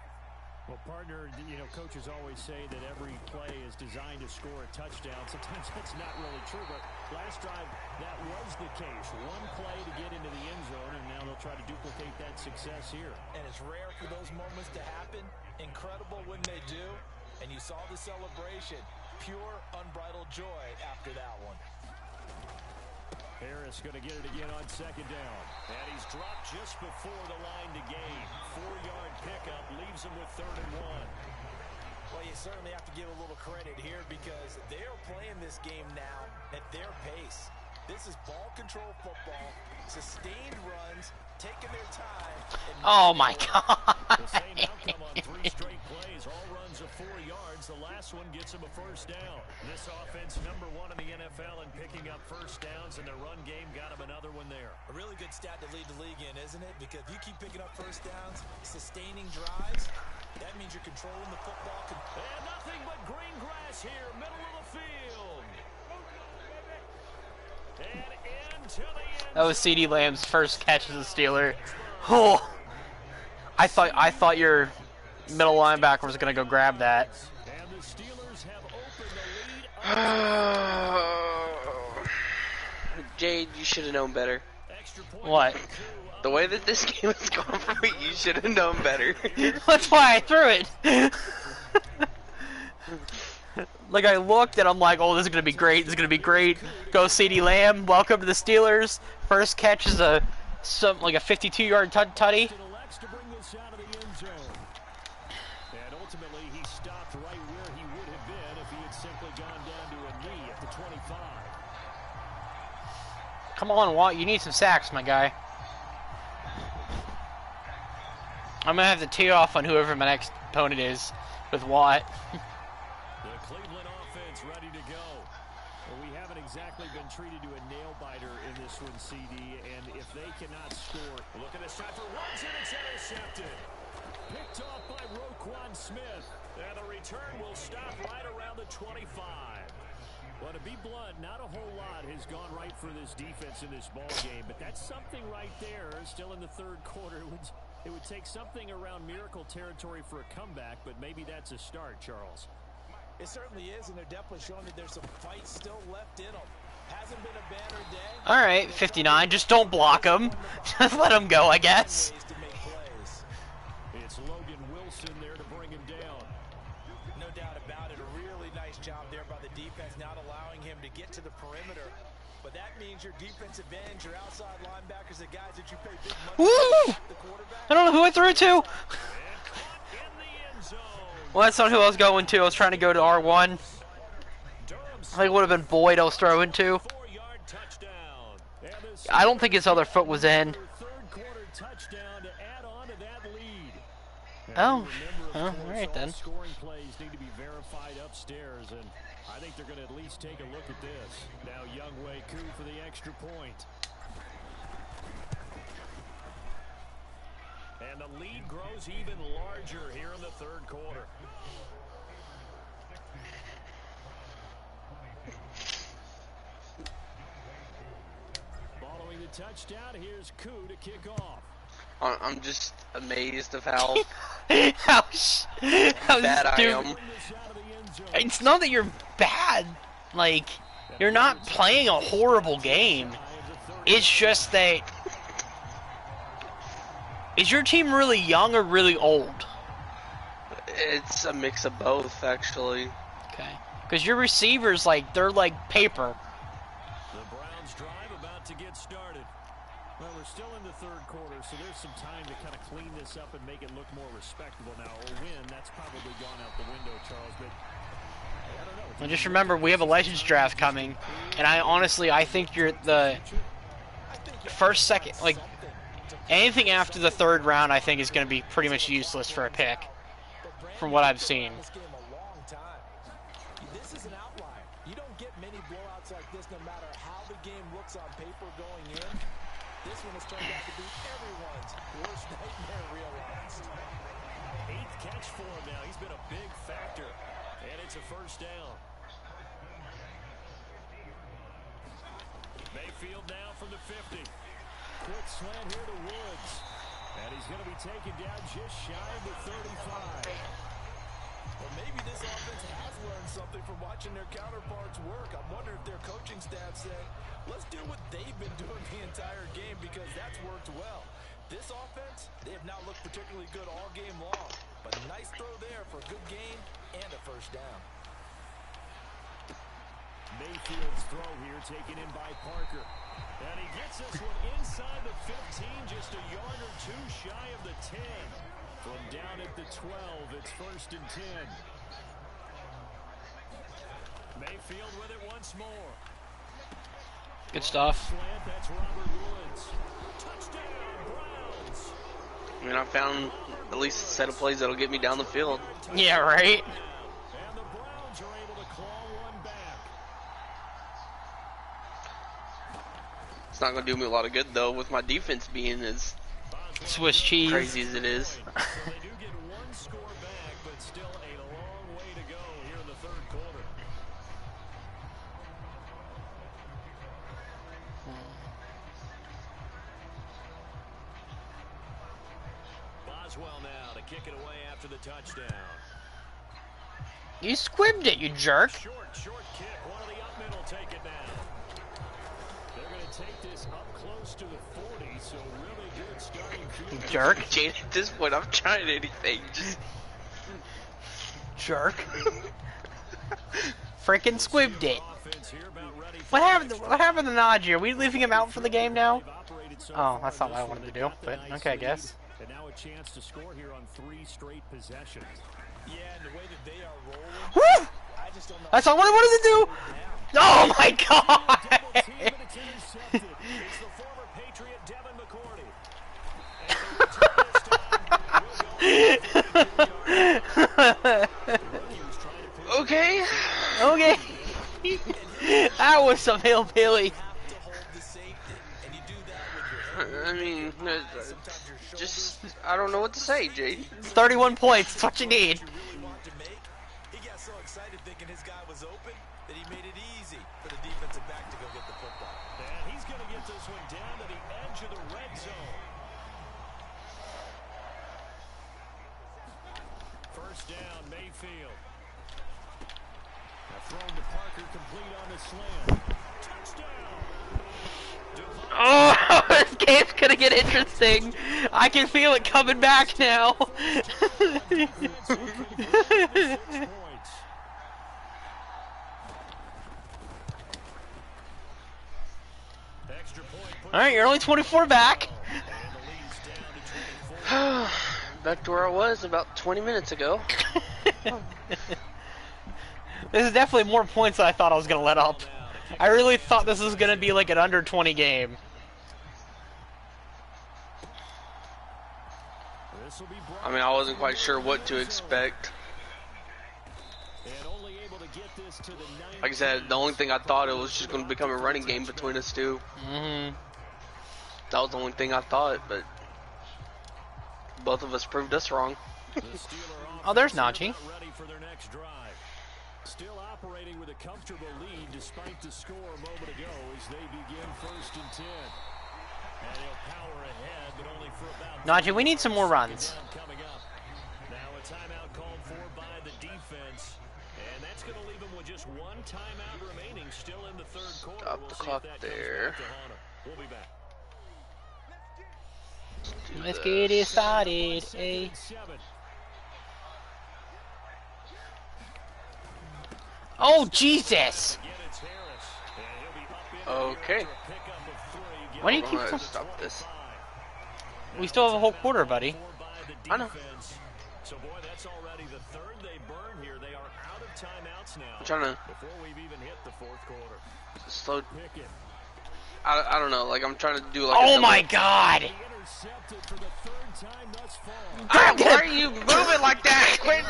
Well, partner, you know, coaches always say that every play is designed to score a touchdown. Sometimes that's not really true, but last drive, that was the case. One play to get into the end zone, and now they'll try to duplicate that success here. And it's rare for those moments to happen. Incredible when they do. And you saw the celebration. Pure, unbridled joy after that one. Harris going to get it again on second down. And he's dropped just before the line to gain. 4-yard pickup leaves him with 3rd and 1. Well, you certainly have to give a little credit here because they are playing this game now at their pace. This is ball control football, sustained runs, taking their time. Oh my God! The same outcome on 3 straight plays. All runs of 4 yards. The last one gets him a first down. This offense #1 in the NFL in picking up first downs, and their run game got him another one there. A really good stat to lead the league in, isn't it? Because if you keep picking up first downs, sustaining drives, that means you're controlling the football. And nothing but green grass here, middle of the field. And into the end. That was CeeDee Lamb's first catch as a Steeler. Oh, I thought your middle linebacker was gonna go grab that. And the Steelers have opened the lead. Jade, you should have known better. What? The way that this game has gone for me, you should have known better. That's why I threw it. Like, I looked and I'm like, oh, this is gonna be great. This is gonna be great. Go CeeDee Lamb. Welcome to the Steelers. First catch is like a 52-yard tutty. And ultimately, he stopped right where he would have been if he had simply gone down to a knee at the 25. Come on, Watt. You need some sacks, my guy. I'm gonna have to tee off on whoever my next opponent is with Watt. The Cleveland offense ready to go. Well, we haven't exactly been treated to a nail-biter in this one, CD, and if they cannot score... Look at this shot for Watson, it's intercepted. Picked off by Roquan Smith, and the return will stop right around the 25. Well, to be blunt, not a whole lot has gone right for this defense in this ball game, but that's something right there. Still in the 3rd quarter, it would take something around miracle territory for a comeback, but maybe that's a start, Charles. It certainly is, and they're definitely showing that there's some fight still left in them. Hasn't been a banner day. All right, 59. Just don't block him. Just let him go, I guess. It's Logan Wilson there to bring him down. No doubt about it. A really nice job there by the defense, not allowing him to get to the perimeter. But that means your defensive ends, your outside linebackers, the guys that you pay big money Woo! the quarterback. I don't know who I threw it to. Well, that's not who I was going to. I was trying to go to R1. I think it would have been Boyd I was throwing to. I don't think his other foot was in. Oh, all right then. Scoring plays need to be verified upstairs, and I think they're going to at least take a look at this. Now Younghoe Koo for the extra point. And the lead grows even larger here in the 3rd quarter. Following the touchdown, here's Koo to kick off. I'm just amazed of how how bad I stupid. am. It's not that you're bad. Like, you're not playing a horrible game. It's just that... Is your team really young or really old? It's a mix of both, actually. Okay. Because your receivers, like, they're like paper. The Browns drive about to get started. Well, we're still in the 3rd quarter, so there's some time to kind of clean this up and make it look more respectable. Now, a win, that's probably gone out the window, Charles, but I don't know. And just remember, we have a Legends draft coming, and I think you're the first, second, like, anything after the 3rd round, I think is going to be pretty much useless for a pick, from what I've seen. This is an outlier. You don't get many blowouts like this no matter how the game looks on paper going in. This one has turned out to be everyone's worst nightmare realized. 8th catch for him now. He's been a big factor. And it's a first down. Mayfield now from the 50. Quick slant here to Woods. And he's going to be taken down just shy of the 35. Well, maybe this offense has learned something from watching their counterparts work. I wonder if their coaching staff said, let's do what they've been doing the entire game because that's worked well. This offense, they have not looked particularly good all game long. But a nice throw there for a good gain and a first down. Mayfield's throw here taken in by Parker. And he gets this one inside the 15, just a yard or two shy of the 10. From down at the 12, it's 1st and 10. Mayfield with it once more. Good stuff. Slant, that's Robert Woods. Touchdown, Browns. I mean, I found at least a set of plays that'll get me down the field. Yeah, right? And the Browns are able to claw one back. It's not going to do me a lot of good, though, with my defense being as Swiss cheese. crazy as it is. So they do get one score back, but still a long way to go here in the 3rd quarter. Boswell now to kick it away after the touchdown. You squibbed it, you jerk. Short kick. One of the up middle take it now. They're going to take this up close to the 40, so really good starting field. Jerk. Jade, at this point, I'm trying anything. Just Jerk. Freaking squibbed it. Offense here about ready for What happened to Najee? Are we leaving him out for the game now? Oh, that's not what I wanted to do, but okay, I guess. And now a chance to score here on 3 straight possessions. Yeah, and the way that they are rolling, Woo! I just don't know. That's all what I wanted to do! Oh my god! Double team and it's intercepted. It's the former Patriot Devin McCourty. okay. Okay. That was some hillbilly. I mean, just, I don't know what to say, Jade. 31 points, that's what you need. He got so excited thinking his guy was open that he made it easy for the defensive back to go get the football. And he's going to get this one down to the edge of the red zone. First down, Mayfield. Thrown to Parker, complete on the slam. Touchdown! Oh, this game's gonna get interesting. I can feel it coming back now. Alright, you're only 24 back. Back to where I was about 20 minutes ago. This is definitely more points than I thought I was gonna let up. I really thought this was gonna be like an under 20 game. I mean, I wasn't quite sure what to expect. Like I said, the only thing I thought it was just going to become a running game between us two. Mm-hmm. That was the only thing I thought, but both of us proved us wrong. Oh, there's Najee. Still operating with a comfortable lead despite the score a moment ago as they begin 1st and 10. And he'll power ahead, but only for about Najee, we need some more runs. coming up. Now a timeout called for by the defense. And that's going to leave him with just one timeout remaining still in the 3rd quarter. Stop the clock there. We'll be back. Let's get it started. Hey. Oh, Jesus! Okay. Why do you keep... Stop this. We still have a whole quarter, buddy. I know. So boy, that's already the 3rd they burn here. They are out of timeouts now. I'm trying to before we've even hit the 4th quarter. slow. I don't know. Like I'm trying to do like. Oh my God! Intercepted for the 3rd time thus far. Why are you moving like that? Quit.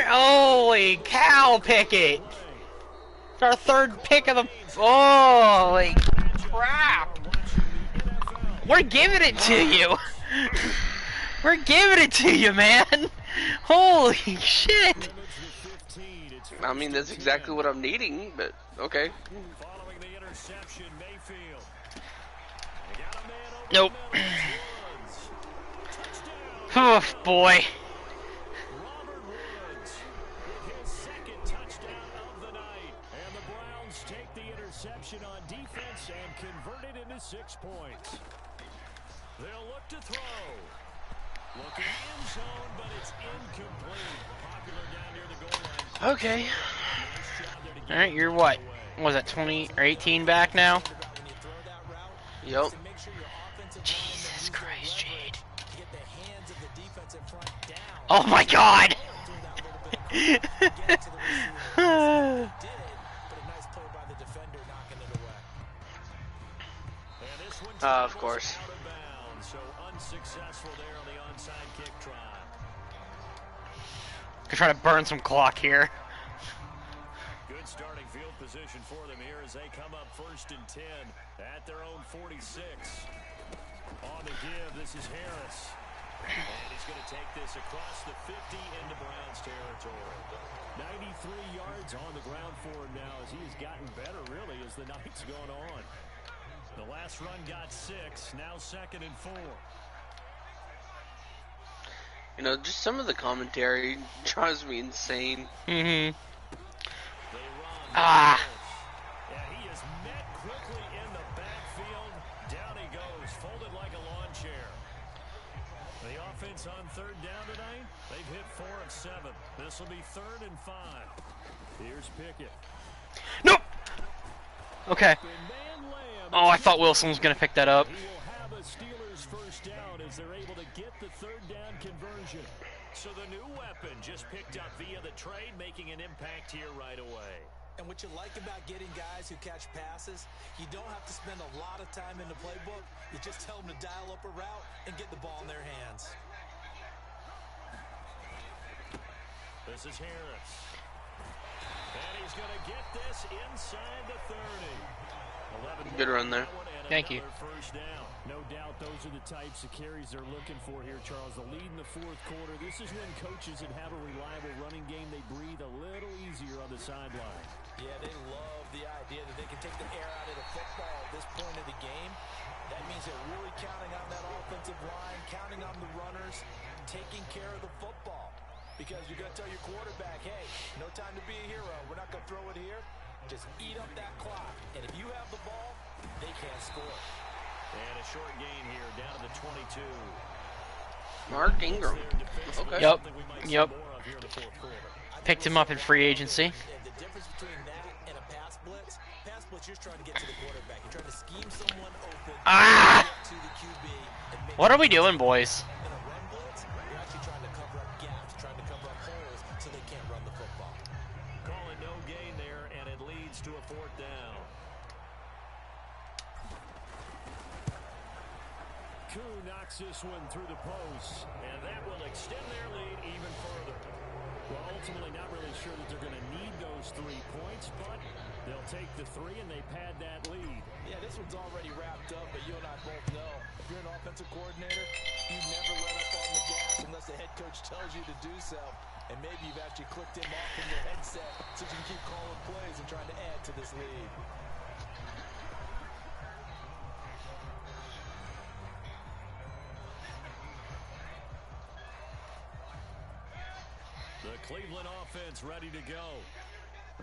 Holy cow, Pickett! It's our 3rd pick of the... Holy crap! We're giving it to you! We're giving it to you, man! Holy shit! I mean, that's exactly what I'm needing, but okay. Following the interception, Mayfield. They got a man over Nope. the middle. Woods. Touchdown. Oh boy. Robert Woods with his second touchdown of the night. And the Browns take the interception on defense and convert it into 6 points. They'll look to throw. Looking in zone, but it's incomplete. Popular down near the goal line. Okay. Alright, you're what? Was that 20 or 18 back now? Yep. Jesus Christ, Jade. Oh my God! Of course. So unsuccessful there on the onside kick try. Could try to burn some clock here. Good starting field position for them here as they come up 1st and 10 at their own 46. On the give, this is Harris. And he's going to take this across the 50 into Browns territory. 93 yards on the ground for him now as he has gotten better, really, as the night's gone on. The last run got 6, now 2nd and 4. You know, just some of the commentary drives me insane. Mm-hmm. Ah. Yeah, he is met quickly in the backfield. Down he goes, folded like a lawn chair. The offense on 3rd down tonight, they've hit 4 of 7. This will be 3rd and 5. Here's Pickett. Nope. Okay. Oh, I thought Wilson was gonna pick that up. He will have a Steelers 1st down as they're able to get the 3rd down conversion. So the new weapon just picked up via the trade, making an impact here right away. And what you like about getting guys who catch passes, you don't have to spend a lot of time in the playbook. You just tell them to dial up a route and get the ball in their hands. This is Harris. And he's going to get this inside the 30. Good run there. Thank you. 1st down. No doubt those are the types of carries they're looking for here, Charles. The lead in the 4th quarter. This is when coaches that have a reliable running game, they breathe a little easier on the sideline. Yeah, they love the idea that they can take the air out of the football at this point of the game. That means they're really counting on that offensive line, counting on the runners, taking care of the football. Because you're going to tell your quarterback, hey, no time to be a hero. We're not going to throw it here. Just eat up that clock. And if you have the ball, they can't score. And a short gain here, down to the 22. Mark Ingram. Okay. Yep. Picked him up in free agency. The difference between that and a pass blitz, you're trying to get to the quarterback. You're trying to scheme someone open to the QB. What are we doing, boys? In a run blitz, you're actually trying to cover up gaps, trying to cover up holes so they can't run the football. Calling no gain there, and it leads to a 4th down. Koo knocks this one through the post, and that will extend their lead even further. Well, ultimately not really sure that they're going to need those 3 points, but they'll take the 3 and they pad that lead. Yeah, this one's already wrapped up, but you and I both know if you're an offensive coordinator, you never let up on the gas unless the head coach tells you to do so. And maybe you've actually clicked him off in your headset so you can keep calling plays and trying to add to this lead. The Cleveland offense ready to go.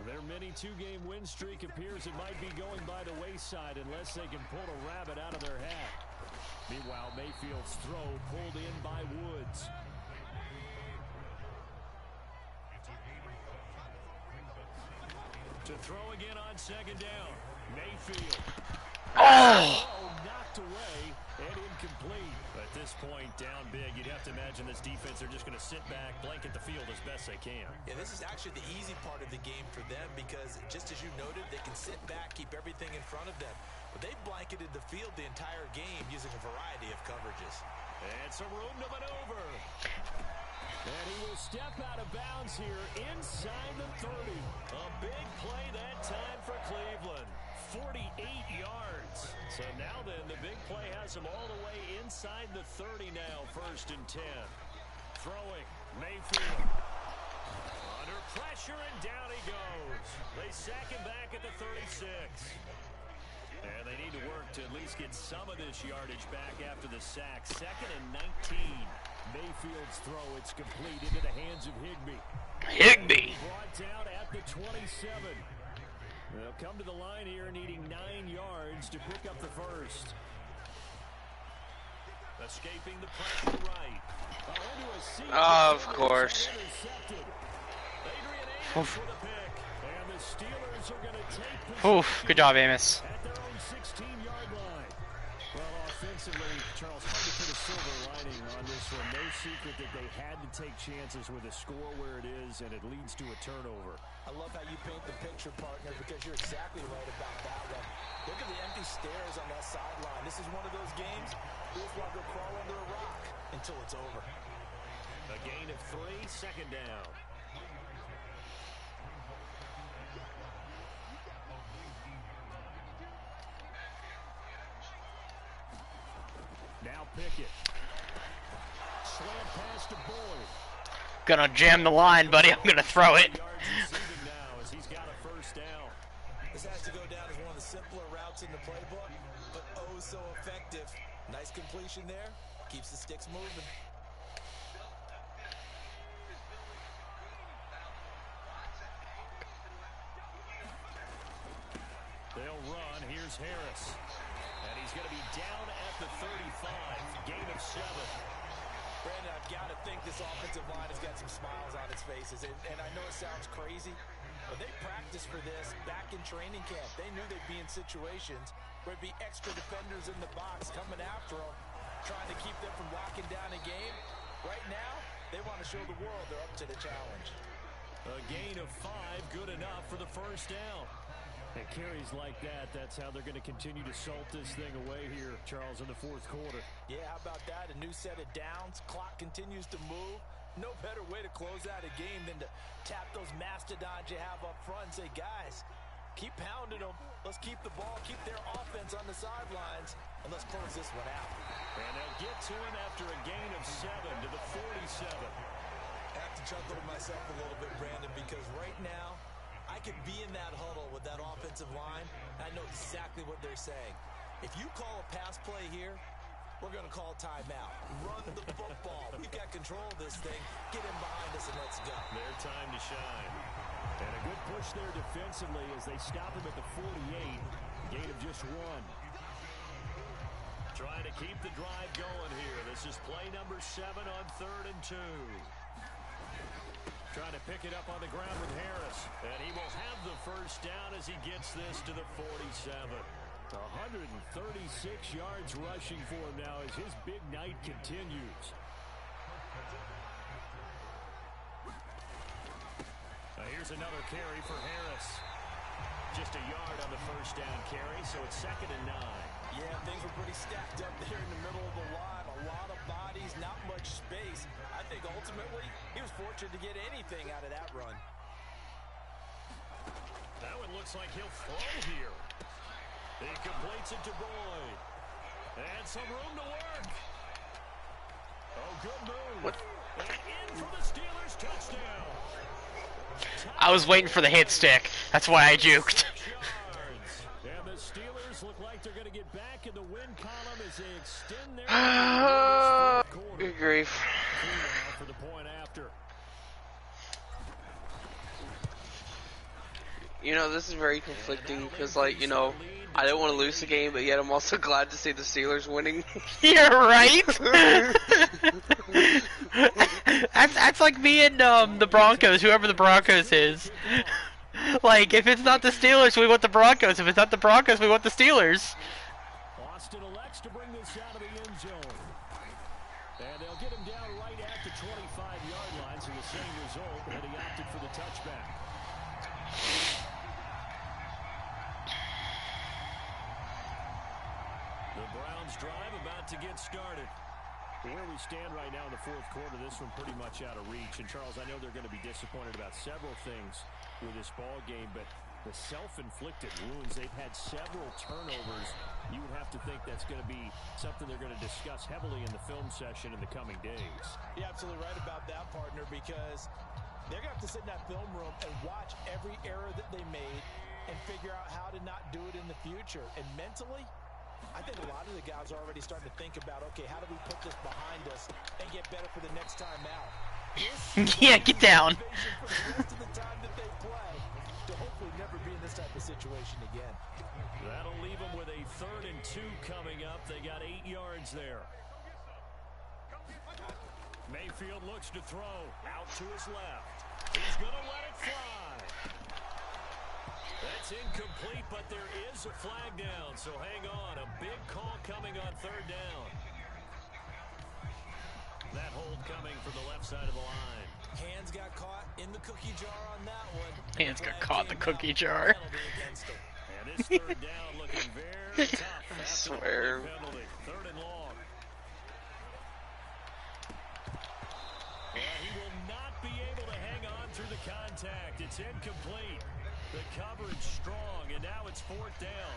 Their mini 2-game win streak appears it might be going by the wayside unless they can pull a rabbit out of their hat. Meanwhile, Mayfield's throw pulled in by Woods. To throw again on 2nd down. Mayfield. Oh! Knocked away and incomplete. At this point, down big, you'd have to imagine this defense are just going to sit back, blanket the field as best they can. Yeah, this is actually the easy part of the game for them because, just as you noted, they can sit back, keep everything in front of them. But they've blanketed the field the entire game using a variety of coverages. And some room to maneuver. And he will step out of bounds here inside the 30. A big play that time for Cleveland. 48 yards. So now then, the big play has him all the way inside the 30 now, 1st and 10. Throwing, Mayfield. Under pressure and down he goes. They sack him back at the 36. And they need to work to at least get some of this yardage back after the sack. 2nd and 19. Mayfield's throw, it's complete into the hands of Higbee. Higbee. Brought down at the 27. They'll come to the line here needing 9 yards to pick up the first. Escaping the pressure right. Of course. Oof. Oof. Good job, Amos. At their own 16-yard line. Well, offensively, Charles, hard to put a silver lining on this one. No secret that they had to take chances with a score where it is, and it leads to a turnover. I love how you paint the picture, partner, because you're exactly right about that one. Look at the empty stairs on that sideline. This is one of those games you just want to go crawl under a rock until it's over. A gain of 3, 2nd down. Now Pickett. Slant pass to Boyd. Gonna jam the line, buddy. I'm gonna throw it. Now as he's got a first down. This has to go down as one of the simpler routes in the playbook, but oh so effective. Nice completion there. Keeps the sticks moving. They'll run. Here's Harris. And he's going to be down at the 35. Gain of 7. Brandon, I've got to think this offensive line has got some smiles on its faces. And I know it sounds crazy, but they practiced for this back in training camp. They knew they'd be in situations where it'd be extra defenders in the box coming after them, trying to keep them from locking down a game. Right now, they want to show the world they're up to the challenge. A gain of 5, good enough for the first down. And carries like that, that's how they're going to continue to salt this thing away here, Charles, in the 4th quarter. Yeah, how about that? A new set of downs. Clock continues to move. No better way to close out a game than to tap those mastodons you have up front and say, guys, keep pounding them. Let's keep the ball, keep their offense on the sidelines, and let's close this one out. And they'll get to him after a gain of 7 to the 47. I have to chuckle to myself a little bit, Brandon, because right now, I could be in that huddle with that offensive line, and I know exactly what they're saying. If you call a pass play here, we're going to call timeout. Run the football. We've got control of this thing. Get in behind us and let's go. Their time to shine. And a good push there defensively as they stop him at the 48. Gain of just 1. Trying to keep the drive going here. This is play number 7 on 3rd and 2. Trying to pick it up on the ground with Harris. And he will have the first down as he gets this to the 47. 136 yards rushing for him now as his big night continues. Here's another carry for Harris. Just a yard on the first down carry, so it's 2nd and 9. Yeah, things were pretty stacked up there in the middle of the line. A lot of bodies, not much space. I think ultimately he was fortunate to get anything out of that run. That one looks like he'll throw here. He completes it to Boyd. And some room to work. Oh, good move. What? And in for the Steelers touchdown. I was waiting for the hit stick. That's why I juked. And the Steelers look like they're going to get back in the win column as they extend their Good grief. For the point after. You know, this is very conflicting because, like, you know, I don't want to lose the game, but yet I'm also glad to see the Steelers winning. You're right. that's like me and the Broncos, whoever the Broncos is. Like, if it's not the Steelers, we want the Broncos. If it's not the Broncos, we want the Steelers. Austin elects to bring this out of the end zone. And they'll get him down right at the 25-yard line, so the same result, and he opted for the touchback. The Browns drive about to get started. Where we stand right now in the 4th quarter, this one pretty much out of reach. And Charles, I know they're going to be disappointed about several things with this ball game, but the self-inflicted wounds, they've had several turnovers. You would have to think that's going to be something they're going to discuss heavily in the film session in the coming days. You're absolutely right about that, partner, because They're going to have to sit in that film room and watch every error that they made and figure out how to not do it in the future. And mentally, I think a lot of the guys are already starting to think about, okay, how do we put this behind us and get better for the next time out? Yeah, get down. For the rest of the time that they play, to hopefully never be in this type of situation again. That'll leave them with a 3rd and 2 coming up. They got 8 yards there. Mayfield looks to throw out to his left. He's going to let it fly. That's incomplete, but there is a flag down, so hang on. A big call coming on 3rd down. That hold coming from the left side of the line. Hands got caught in the cookie jar on that one. Hands got caught in the cookie jar. And this 3rd down looking very tough. I swear. 3rd and long. Well, he will not be able to hang on through the contact. It's incomplete. The coverage strong, and now it's 4th down.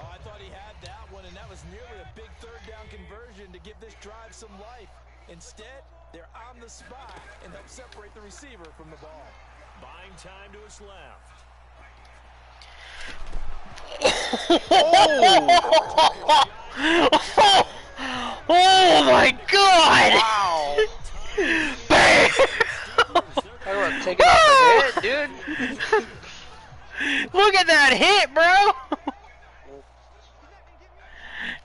Oh, I thought he had that one, and that was nearly a big 3rd down conversion to give this drive some life. Instead, they're on the spot and help separate the receiver from the ball. Buying time to his left. Oh my God! Wow. Bam! I would have taken off the head, dude. Look at that hit, bro!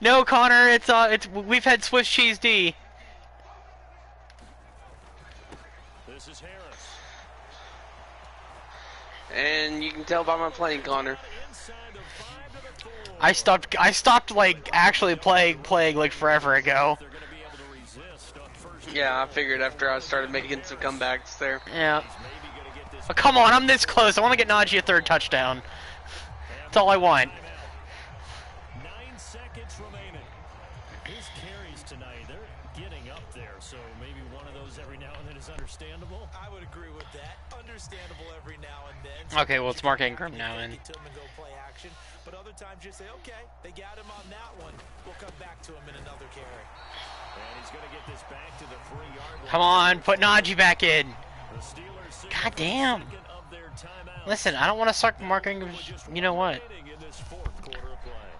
No, Connor, it's we've had Swiss cheese D. This is Harris. And you can tell by my playing, Connor. I stopped like actually playing like forever ago. Yeah, I figured after I started making some comebacks there. Yeah. But come on, I'm this close. I want to get Najee a 3rd touchdown. That's all I want. 9 seconds remaining. His carries tonight, they're getting up there, so maybe one of those every now and then is understandable. I would agree with that. Understandable every now and then. Okay, well, it's Mark Ingram now, and But other times you say, okay, they got him on that one. We'll come back to him in another carry. And he's going to get this back to the 3-yard line. come on, put Najee back in. God damn. Listen, I don't want to suck Mark Ingram's. You know what?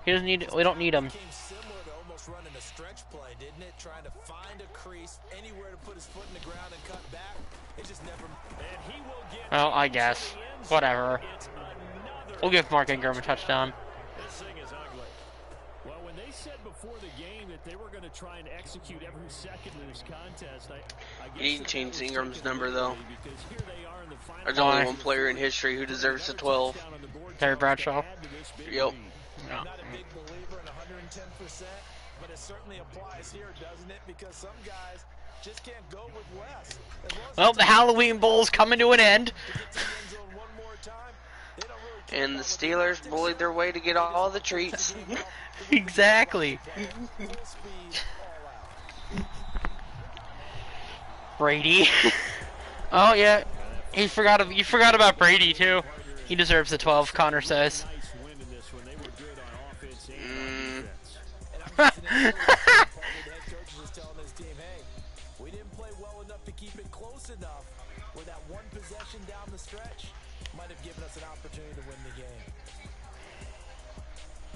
He doesn't need. We don't need him. Similar to almost running a stretch play, didn't it? Trying to find a crease anywhere to put his foot in the ground and cut back. It just never. And he will get. Well, I guess. Whatever. We'll give Mark Ingram a touchdown. This thing is ugly. Well, when they said before the game that they were going to try and execute every second of this contest, I guess You need to change Ingram's number, though. because here they are in the final. There's only one player in history who deserves a 12. Terry Bradshaw. Yep. No. Not a big believer in 110%, but it certainly applies here, doesn't it? Because some guys just can't go with less. Well, the Halloween Bowl's coming to an end. And the Steelers bullied their way to get all the treats. Exactly. Brady. Oh yeah, you forgot about Brady too. He deserves the 12. Connor says. We didn't play well enough to keep it close enough where that one possession down the stretch might have given us an opportunity to win the game.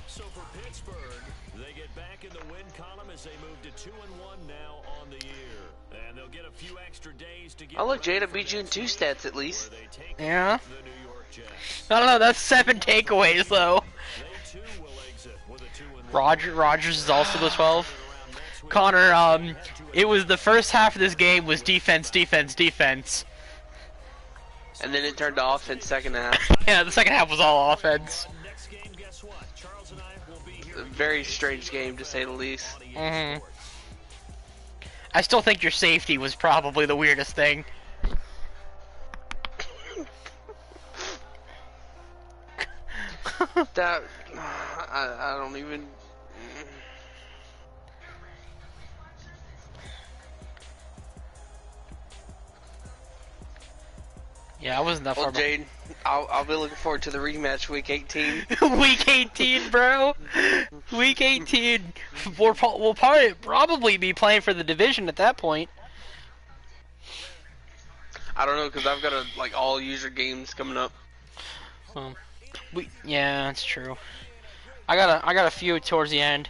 So for Pittsburgh, they get back in the win column as they move to 2-1 now on the year. And they'll get a few extra days to get. Oh look, Jade beat you in 2 stats at least. Yeah. I don't know. That's 7 takeaways though. Rogers is also the 12. Connor, it was the first half of this game was defense, defense, defense. And then it turned to offense second half. Yeah, the second half was all offense. A very strange game to say the least. Mm-hmm. I still think your safety was probably the weirdest thing. That I don't even. Yeah, I wasn't that far. Well, Jade, I'll be looking forward to the rematch week 18. Week 18, bro. Week 18. We'll probably be playing for the division at that point. I don't know, because I've got like all user games coming up. Yeah, that's true. I got a few towards the end.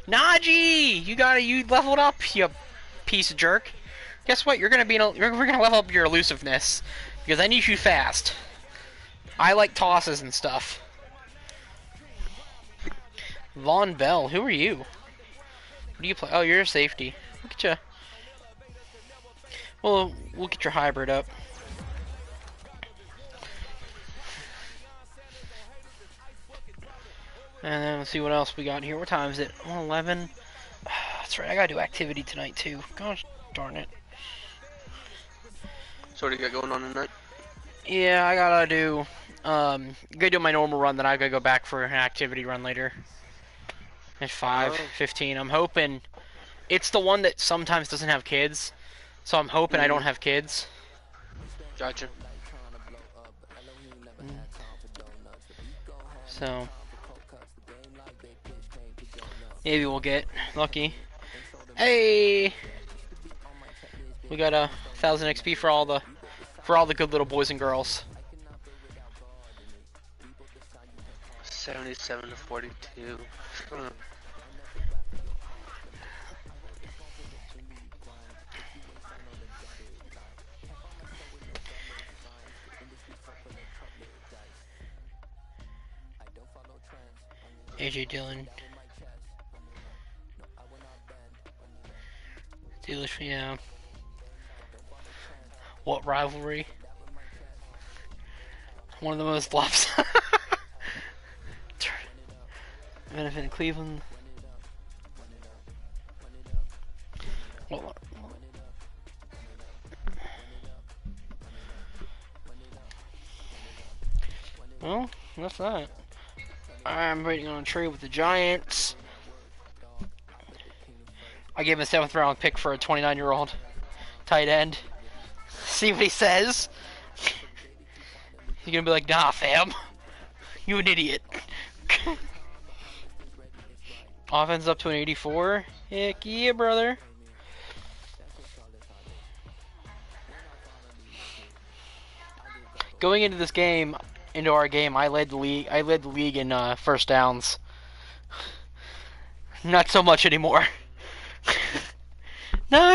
Najee, you leveled up, you piece of jerk. Guess what? We're gonna level up your elusiveness because I need you fast. I like tosses and stuff. Von Bell, who are you? What do you play? Oh, you're a safety. Look at you. Well, we'll get your hybrid up. And then let's see what else we got here. What time is it? 11. That's right. I gotta do activity tonight too. Gosh darn it. So what do you got going on tonight? Yeah, I gotta do. Gotta do my normal run. Then I gotta go back for an activity run later. At 5:15. I'm hoping it's the one that sometimes doesn't have kids. So I'm hoping I don't have kids. Gotcha. So maybe we'll get lucky. Hey, we got 1,000 XP for all the good little boys and girls. 77 to 42. AJ Dillon. Steelers, yeah. What rivalry? One of the most flops. Benefit in Cleveland. Well, that's that. I'm waiting on a trade with the Giants. I gave him a 7th round pick for a 29-year-old tight end. See what he says. He's gonna be like, nah, fam. You an idiot. Offense up to an 84. Heck yeah, brother. Going into this game, into our game, I led the league in first downs. Not so much anymore. Not